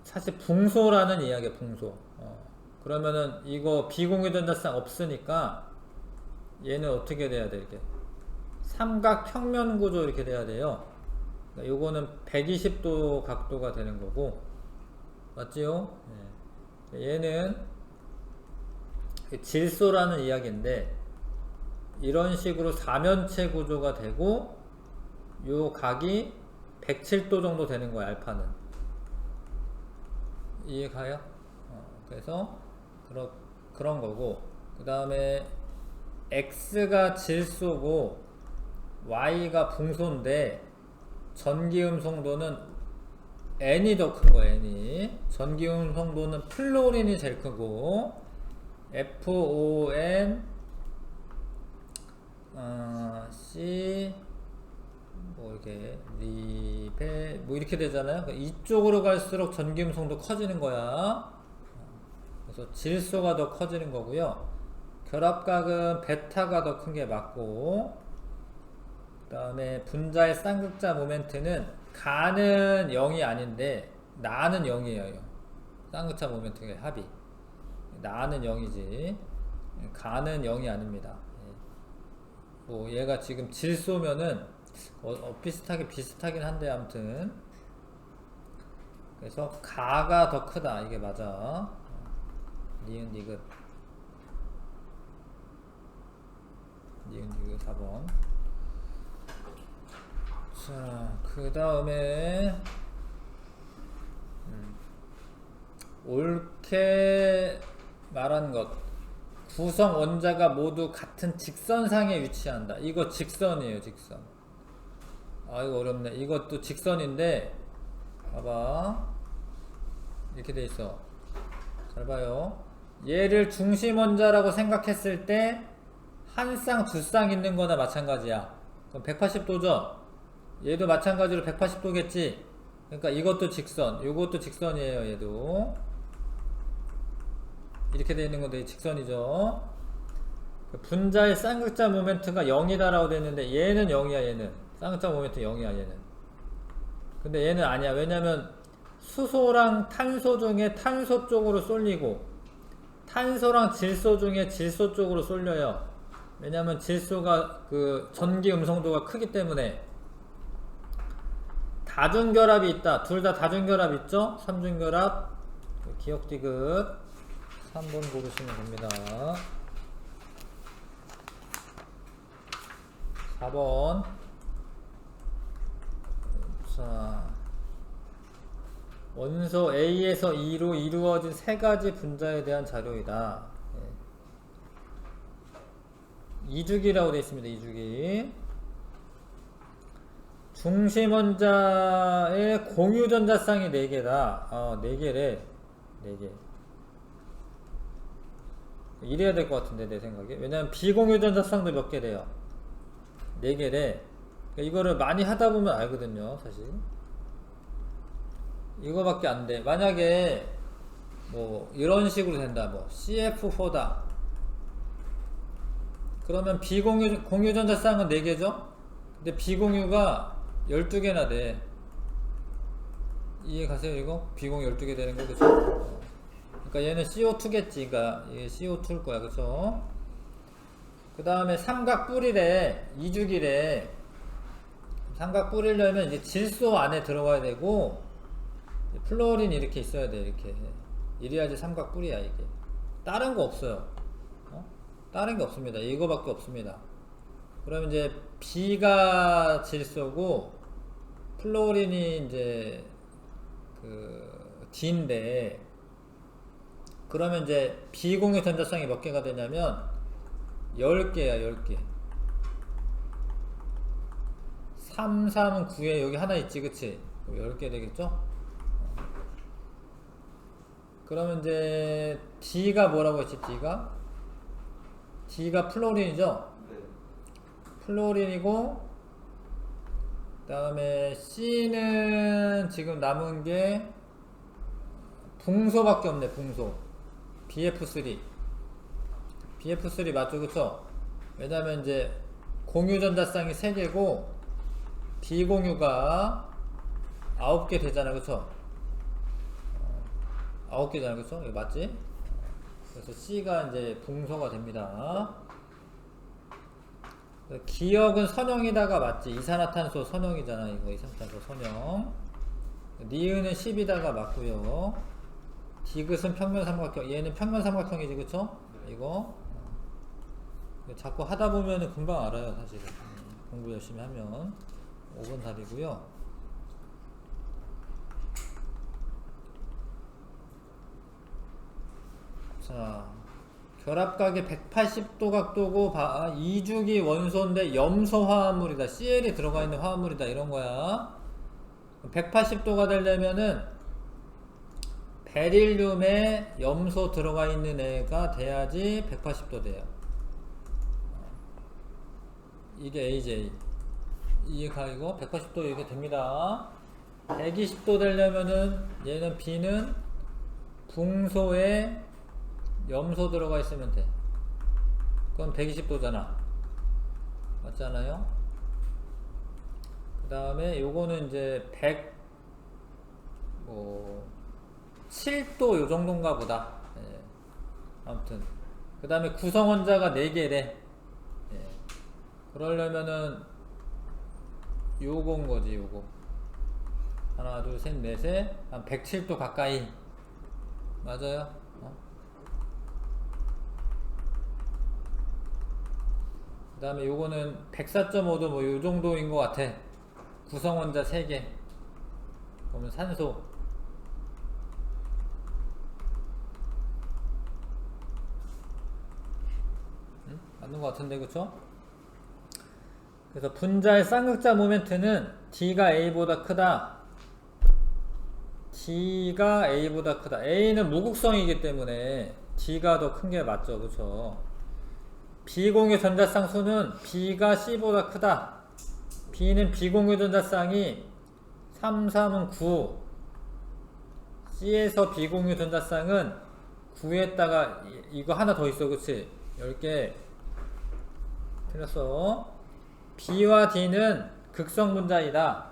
사실 붕소라는 이야기야. 붕소. 그러면은 이거 비공유전자쌍 없으니까 얘는 어떻게 돼야 돼? 이렇게 삼각 평면 구조 이렇게 돼야 돼요. 그러니까 요거는 120도 각도가 되는 거고, 맞지요? 네. 얘는 질소라는 이야기인데 이런 식으로 사면체 구조가 되고 요 각이 107도 정도 되는 거야. 알파는. 이해가요? 그래서 그런 거고, 그 다음에 X가 질소고 Y가 붕소인데 전기음 성도는 N이 더 큰 거야. N이. 전기음 성도는 플로린이 제일 크고 FON C 뭐 이렇게 리베 뭐 이렇게 되잖아요. 이쪽으로 갈수록 전기음 성도 커지는 거야. 그래서 질소가 더 커지는 거고요. 결합각은 베타가 더 큰 게 맞고, 그 다음에 분자의 쌍극자 모멘트는 가는 0이 아닌데 나는 0이에요. 쌍극자 모멘트의 합이 나는 0이지 가는 0이 아닙니다. 뭐 얘가 지금 질소면은 비슷하긴 한데 아무튼 그래서 가가 더 크다. 이게 맞아. 니은 디귿 4번. 자, 그 다음에 옳게 말한 것, 구성 원자가 모두 같은 직선상에 위치한다. 이거 직선이에요. 직선. 이거 어렵네. 이것도 직선인데 봐봐, 이렇게 돼 있어. 잘 봐요. 얘를 중심 원자라고 생각했을 때 한 쌍, 두 쌍 있는 거나 마찬가지야. 그럼 180도죠? 얘도 마찬가지로 180도겠지? 그러니까 이것도 직선, 이것도 직선이에요. 얘도 이렇게 되어 있는 건데 직선이죠. 분자의 쌍극자 모멘트가 0이다 라고 되어 있는데 얘는 0이야. 얘는 쌍극자 모멘트 0이야. 얘는. 근데 얘는 아니야. 왜냐면 수소랑 탄소 중에 탄소 쪽으로 쏠리고 탄소랑 질소 중에 질소 쪽으로 쏠려요. 왜냐면 질소가 그 전기 음성도가 크기 때문에. 다중결합이 있다. 둘 다 다중결합 있죠? 삼중결합. 기억 디귿 3번 고르시면 됩니다. 4번. 자, 원소 A에서 E로 이루어진 세 가지 분자에 대한 자료이다. 이주기라고 되어 있습니다. 이주기. 중심 원자의 공유 전자쌍이 4개다. 4개래. 4개. 이래야 될 것 같은데, 내 생각에. 왜냐면 비공유 전자쌍도 몇 개 돼요. 4개래. 그러니까 이거를 많이 하다 보면 알거든요, 사실. 이거밖에 안 돼. 만약에 뭐 이런 식으로 된다. 뭐 CF4다. 그러면 공유 전자쌍은 4개죠? 근데 비공유가 12개나 돼. 이해 가세요, 이거? 비공유 12개 되는 거, 그쵸? 그러니까 얘는 CO2겠지. 그러니까 이게 CO2일 거야, 그쵸? 그 다음에 삼각 뿌리래. 이주기래. 삼각 뿌리려면 이제 질소 안에 들어가야 되고, 플로린 이렇게 있어야 돼, 이렇게. 이래야지 삼각 뿌리야, 이게. 다른 거 없어요. 다른 게 없습니다. 이거밖에 없습니다. 그러면 이제 B가 질소고, 플로린이 이제 그 D인데, 그러면 이제 비공유 전자쌍이 몇 개가 되냐면 10개야, 10개. 3, 3은 9에 여기 하나 있지, 그치? 10개 되겠죠? 그러면 이제 D가 뭐라고 했지, D가 플로린이죠? 네. 플로린이고, 그 다음에 C는 지금 남은 게 붕소밖에 없네, 붕소. BF3 맞죠, 그쵸? 왜냐면 이제 공유 전자쌍이 3개고 비공유가 9개 되잖아, 그쵸? 9개잖아, 그쵸? 이거 맞지? 그래서 C가 이제 붕소가 됩니다. 기역은 선형이다가 맞지? 이산화탄소 선형이잖아, 이거. 이산화탄소 선형. 니은은 10이다가 맞고요. 디귿은 평면 삼각형. 얘는 평면 삼각형이지, 그쵸? 네. 이거. 자꾸 하다 보면은 금방 알아요, 사실은. 공부 열심히 하면. 5번 답이고요. 자, 결합각이 180도 각도고, 이주기 원소인데 염소 화합물이다. CL이 들어가 있는 화합물이다. 이런 거야. 180도가 되려면은 베릴륨에 염소 들어가 있는 애가 돼야지 180도 돼요. 이게 AJ. 이해가 이거 180도 이렇게 됩니다. 120도 되려면은 얘는 B는 붕소에 염소 들어가 있으면 돼. 그럼 120도잖아. 맞잖아요? 그 다음에 요거는 이제 7도 요 정도인가 보다. 예. 아무튼. 그 다음에 구성원자가 4개래. 예. 그러려면은 요건 거지, 요거. 하나, 둘, 셋, 넷에 한 107도 가까이. 맞아요? 그 다음에 요거는 104.5도 뭐 요 정도인 것 같아. 구성원자 3개. 그러면 산소. 응? 맞는 것 같은데, 그쵸? 그래서 분자의 쌍극자 모멘트는 D가 A보다 크다. D가 A보다 크다. A는 무극성이기 때문에 D가 더 큰 게 맞죠, 그쵸? 비공유 전자쌍 수는 B가 C보다 크다. B는 비공유 전자쌍이 3, 3은 9. C에서 비공유 전자쌍은 9에다가 이거 하나 더 있어, 그치? 10개. 틀렸어. B와 D는 극성 분자이다.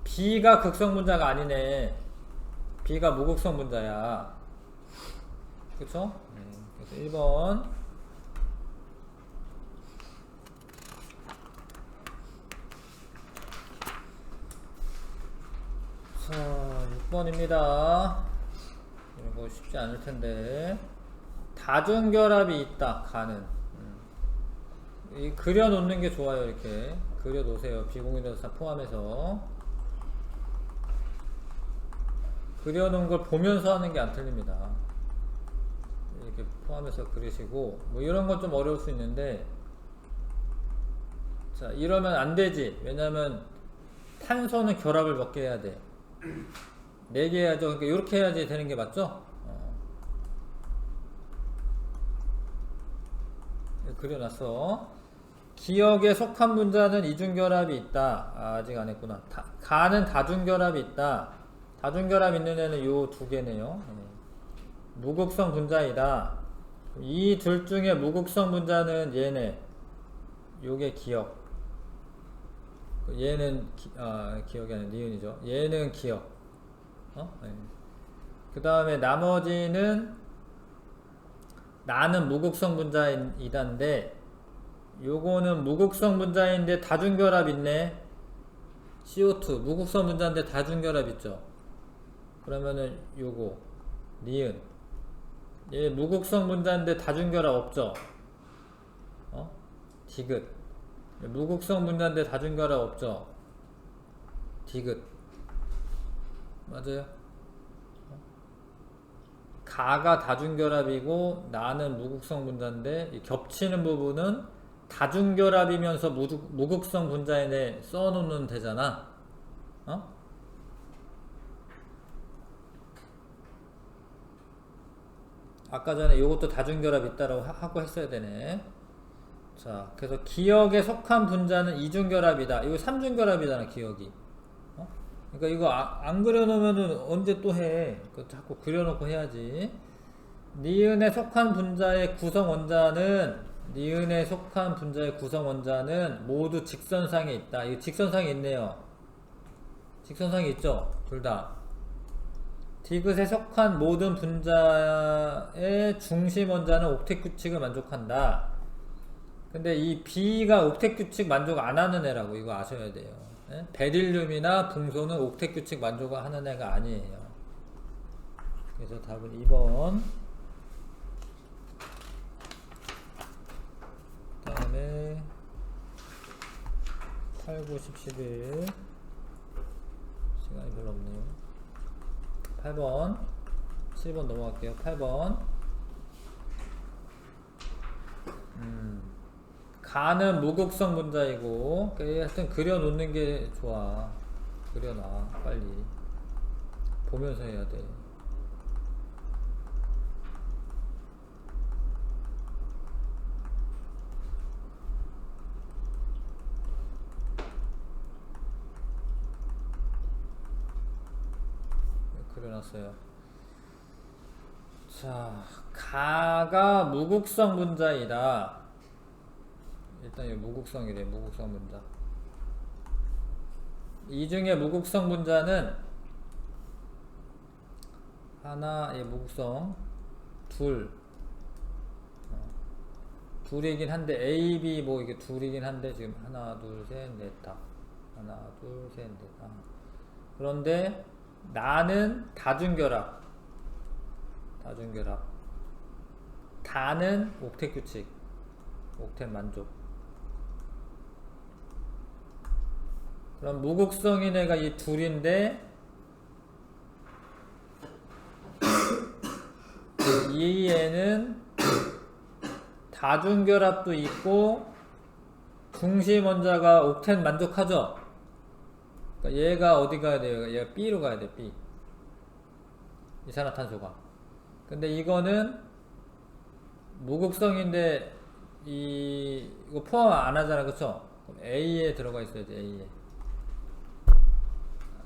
B가 극성 분자가 아니네. B가 무극성 분자야. 그쵸? 그래서 1번. 자, 6번입니다. 이거 쉽지 않을 텐데. 다중결합이 있다, 가는. 이 그려놓는 게 좋아요, 이렇게. 그려놓으세요. 비공유전자 포함해서. 그려놓은 걸 보면서 하는 게 안 틀립니다. 이렇게 포함해서 그리시고, 뭐 이런 건 좀 어려울 수 있는데, 자, 이러면 안 되지. 왜냐면, 탄소는 결합을 몇 개 해야 돼? 4개 해야죠. 그러니까 이렇게 해야지 되는 게 맞죠? 그려놨어. 기역에 속한 분자는 이중결합이 있다. 아직 안 했구나. 가는 다중결합이 있다. 다중결합 있는 애는 요 두 개네요. 무극성 분자이다. 이 둘 중에 무극성 분자는 얘네. 요게 기역. 얘는 기역이 아니라 니은이죠. 얘는 기역. 그 다음에 나머지는 나는 무극성 분자이다인데 요거는 무극성 분자인데 다중결합 있네. CO2 무극성 분자인데 다중결합 있죠. 그러면은 요거 니은 얘 무극성 분자인데 다중결합 없죠. 디귿 무극성 분자인데 다중결합 없죠. 디귿 맞아요. 가가 다중결합이고 나는 무극성 분자인데 이 겹치는 부분은 다중결합이면서 무극성 분자에 써놓으면 되잖아. 아까 전에 이것도 다중결합 있다라고 하고 했어야 되네. 자, 그래서 기역에 속한 분자는 이중결합이다. 이거 삼중결합이잖아, 기역이. 그러니까 이거 안 그려놓으면은 언제 또 해? 그거 자꾸 그려놓고 해야지. 니은에 속한 분자의 구성 원자는 모두 직선상에 있다. 이거 직선상에 있네요. 직선상에 있죠? 둘 다. 디귿에 속한 모든 분자의 중심 원자는 옥텟 규칙을 만족한다. 근데 이 B가 옥텟 규칙 만족 안 하는 애라고 이거 아셔야 돼요. 베릴륨이나 붕소는 옥텟 규칙 만족을 하는 애가 아니에요. 그래서 답은 2번. 그 다음에 8, 9, 10, 11 시간이 별로 없네요. 8번 7번 넘어갈게요. 8번 가는 무극성 분자이고 하여튼 그려놓는 게 좋아. 그려놔 빨리. 보면서 해야 돼. 그려놨어요. 자, 가가 무극성 분자이다. 일단 이 무극성이래. 무극성 분자. 이 중에 무극성 분자는 하나, 무극성 둘이긴 한데 A, B 뭐 이게 둘이긴 한데 지금 하나, 둘, 셋, 넷, 다. 하나, 둘, 셋, 넷, 다. 그런데 나는 다중결합. 다는 옥텟 규칙. 옥텟 만족. 그럼 무극성인 애가 이 둘인데 이 애는 다중결합도 있고 중심 원자가 옥텟 만족하죠. 그러니까 얘가 어디 가야 돼요? 얘가 B로 가야 돼. B. 이산화탄소가. 근데 이거는 무극성인데 이거 포함 안 하잖아. 그쵸? 그럼 A에 들어가 있어야지. A에.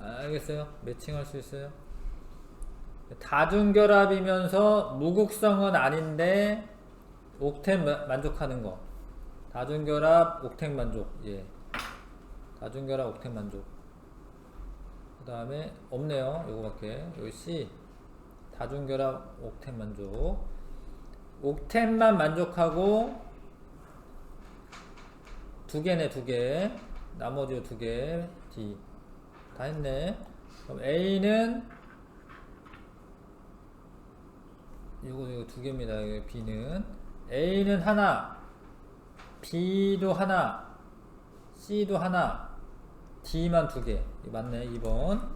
알겠어요? 매칭할 수 있어요? 다중결합이면서 무극성은 아닌데 옥텟 만족하는 거. 다중결합 옥텟 만족. 예. 다중결합 옥텟 만족. 그 다음에 없네요. 요거밖에. 여기 C. 다중결합 옥텟 만족. 옥텟만 만족하고 두 개네. 두 개. 나머지 두 개. D. 다 했네. 그럼 A는 요거 두 개입니다. B는 A는 하나, B도 하나, C도 하나, D만 두 개. 맞네. 2번.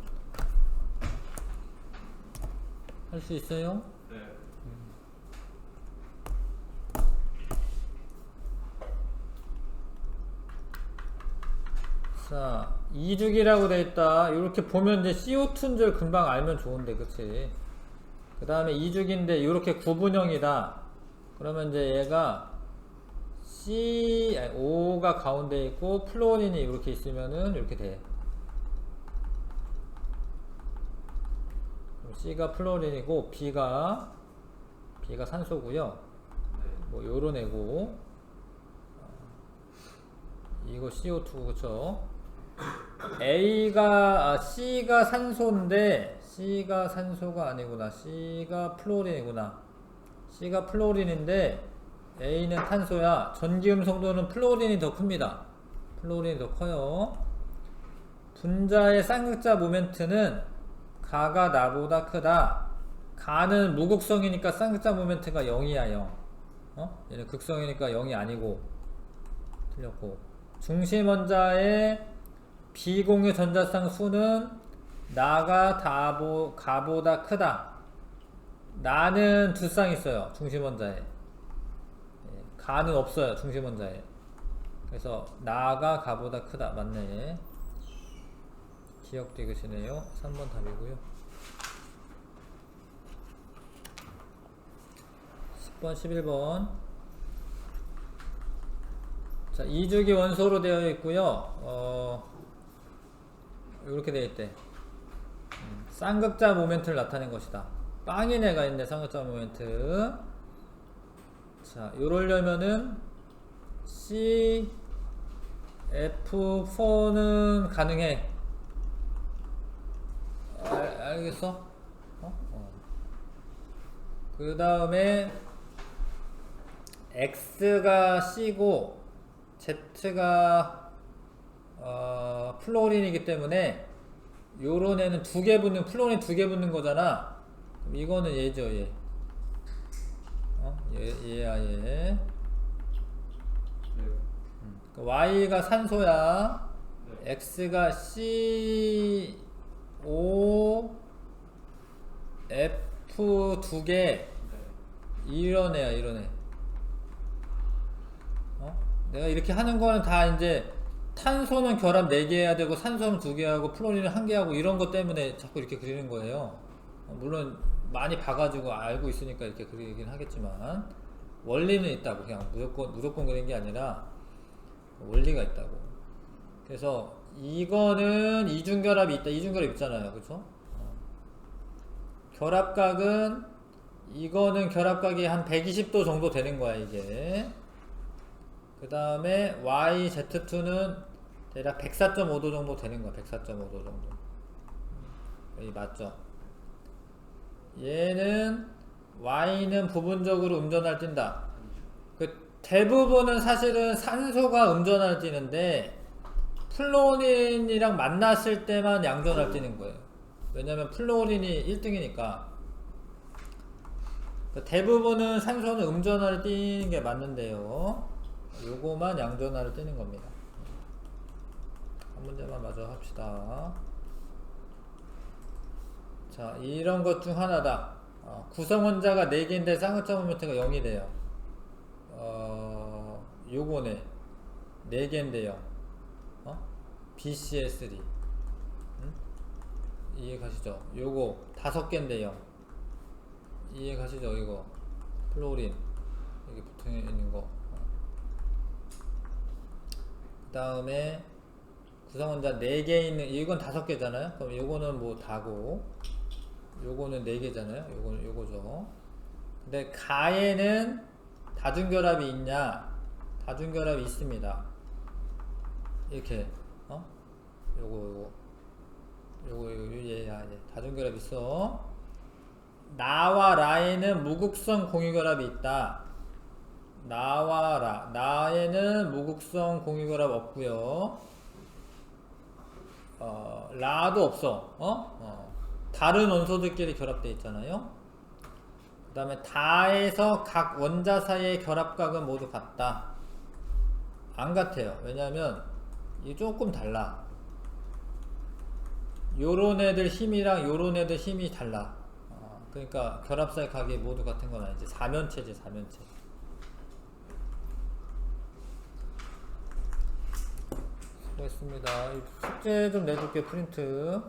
할 수 있어요? 네. 자, 이주기라고 되어있다. 이렇게 보면 이제 CO2인 줄 금방 알면 좋은데, 그치? 그 다음에 이주기인데, 이렇게 구분형이다. 그러면 이제 얘가 O가 F가 가운데 있고 플로린이 이렇게 있으면은 이렇게 돼. C가 플로린이고 B가 산소고요. 네. 뭐 요런 애고 이거 CO2 그쵸? C가 산소인데 C가 산소가 아니구나. C가 플로린이구나. C가 플로린인데 A는 탄소야. 전기음 성도는 플로린이 더 큽니다. 플로린이 더 커요. 분자의 쌍극자 모멘트는 가가 나보다 크다. 가는 무극성이니까 쌍극자 모멘트가 0이야 0. 얘는 극성이니까 0이 아니고 틀렸고. 중심원자의 비공유 전자쌍 수는 나가 가보다 크다. 나는 두 쌍 있어요. 중심원자에. 가는 없어요. 중심원자에. 그래서 나가 가보다 크다. 맞네. 기억 디귿이네요. 3번 답이고요. 10번, 11번. 자, 2주기 원소로 되어 있고요. 이렇게 되어 있대. 쌍극자 모멘트를 나타낸 것이다. 빵인 애가 있네. 쌍극자 모멘트. 자, 이러려면은 CF4는 가능해. 알겠어? 그 다음에 X가 C고 Z가 플로린이기 때문에 요런 애는 플로린 두 개 붙는 거잖아. 그럼 이거는 얘죠, 얘. 얘야, 얘. 네. Y가 산소야. 네. X가 CO F 두 개. 네. 이런 애야, 이런 애. 내가 이렇게 하는 거는 다 이제 탄소는 결합 4개 해야 되고 산소는 2개 하고 플로린은 1개 하고 이런 것 때문에 자꾸 이렇게 그리는 거예요. 물론 많이 봐가지고 알고 있으니까 이렇게 그리긴 하겠지만 원리는 있다고. 그냥 무조건 그린 게 아니라 원리가 있다고. 그래서 이거는 이중결합이 있다. 이중결합 있잖아요. 그쵸? 결합각은 이거는 결합각이 한 120도 정도 되는 거야 이게. 그 다음에 YZ2는 대략 104.5도 정도 되는 거야. 104.5도 정도. 여기 맞죠? 얘는 Y는 부분적으로 음전할 뛴다. 그 대부분은 사실은 산소가 음전할 뛰는데 플로린이랑 만났을 때만 양전할 뛰는 거예요. 왜냐면 플로린이 1등이니까. 대부분은 산소는 음전하를 뛰는 게 맞는데요. 요거만 양전하를 뛰는 겁니다. 한 문제만 마저 합시다. 자, 이런 것 중 하나다. 구성원자가 4개인데 쌍극자 모멘트가 0이 돼요. 요거네. 4개인데요. BCl3. 이해가시죠? 요거 5개인데요. 이해가시죠? 이거 플로린 여기 붙어있는 거. 그 다음에 구성원자 4개 있는, 이건 5개잖아요. 그럼 요거는 뭐 다고, 요거는 4개잖아요. 요거죠. 근데 가에는 다중결합이 있냐? 다중결합이 있습니다. 이렇게, 요거 얘야, 다중결합 있어. 나와 라에는 무극성 공유결합이 있다. 나와 나에는 무극성 공유결합 없고요. 라도 없어. 다른 원소들끼리 결합되어 있잖아요. 그 다음에 다에서 각 원자 사이의 결합각은 모두 같다. 안 같아요. 왜냐면 이 조금 달라. 요런 애들 힘이랑 요런 애들 힘이 달라. 그러니까 결합 사이 각이 모두 같은 건 아니지. 4면체지, 4면체. 수고했습니다. 숙제 좀 내줄게, 프린트.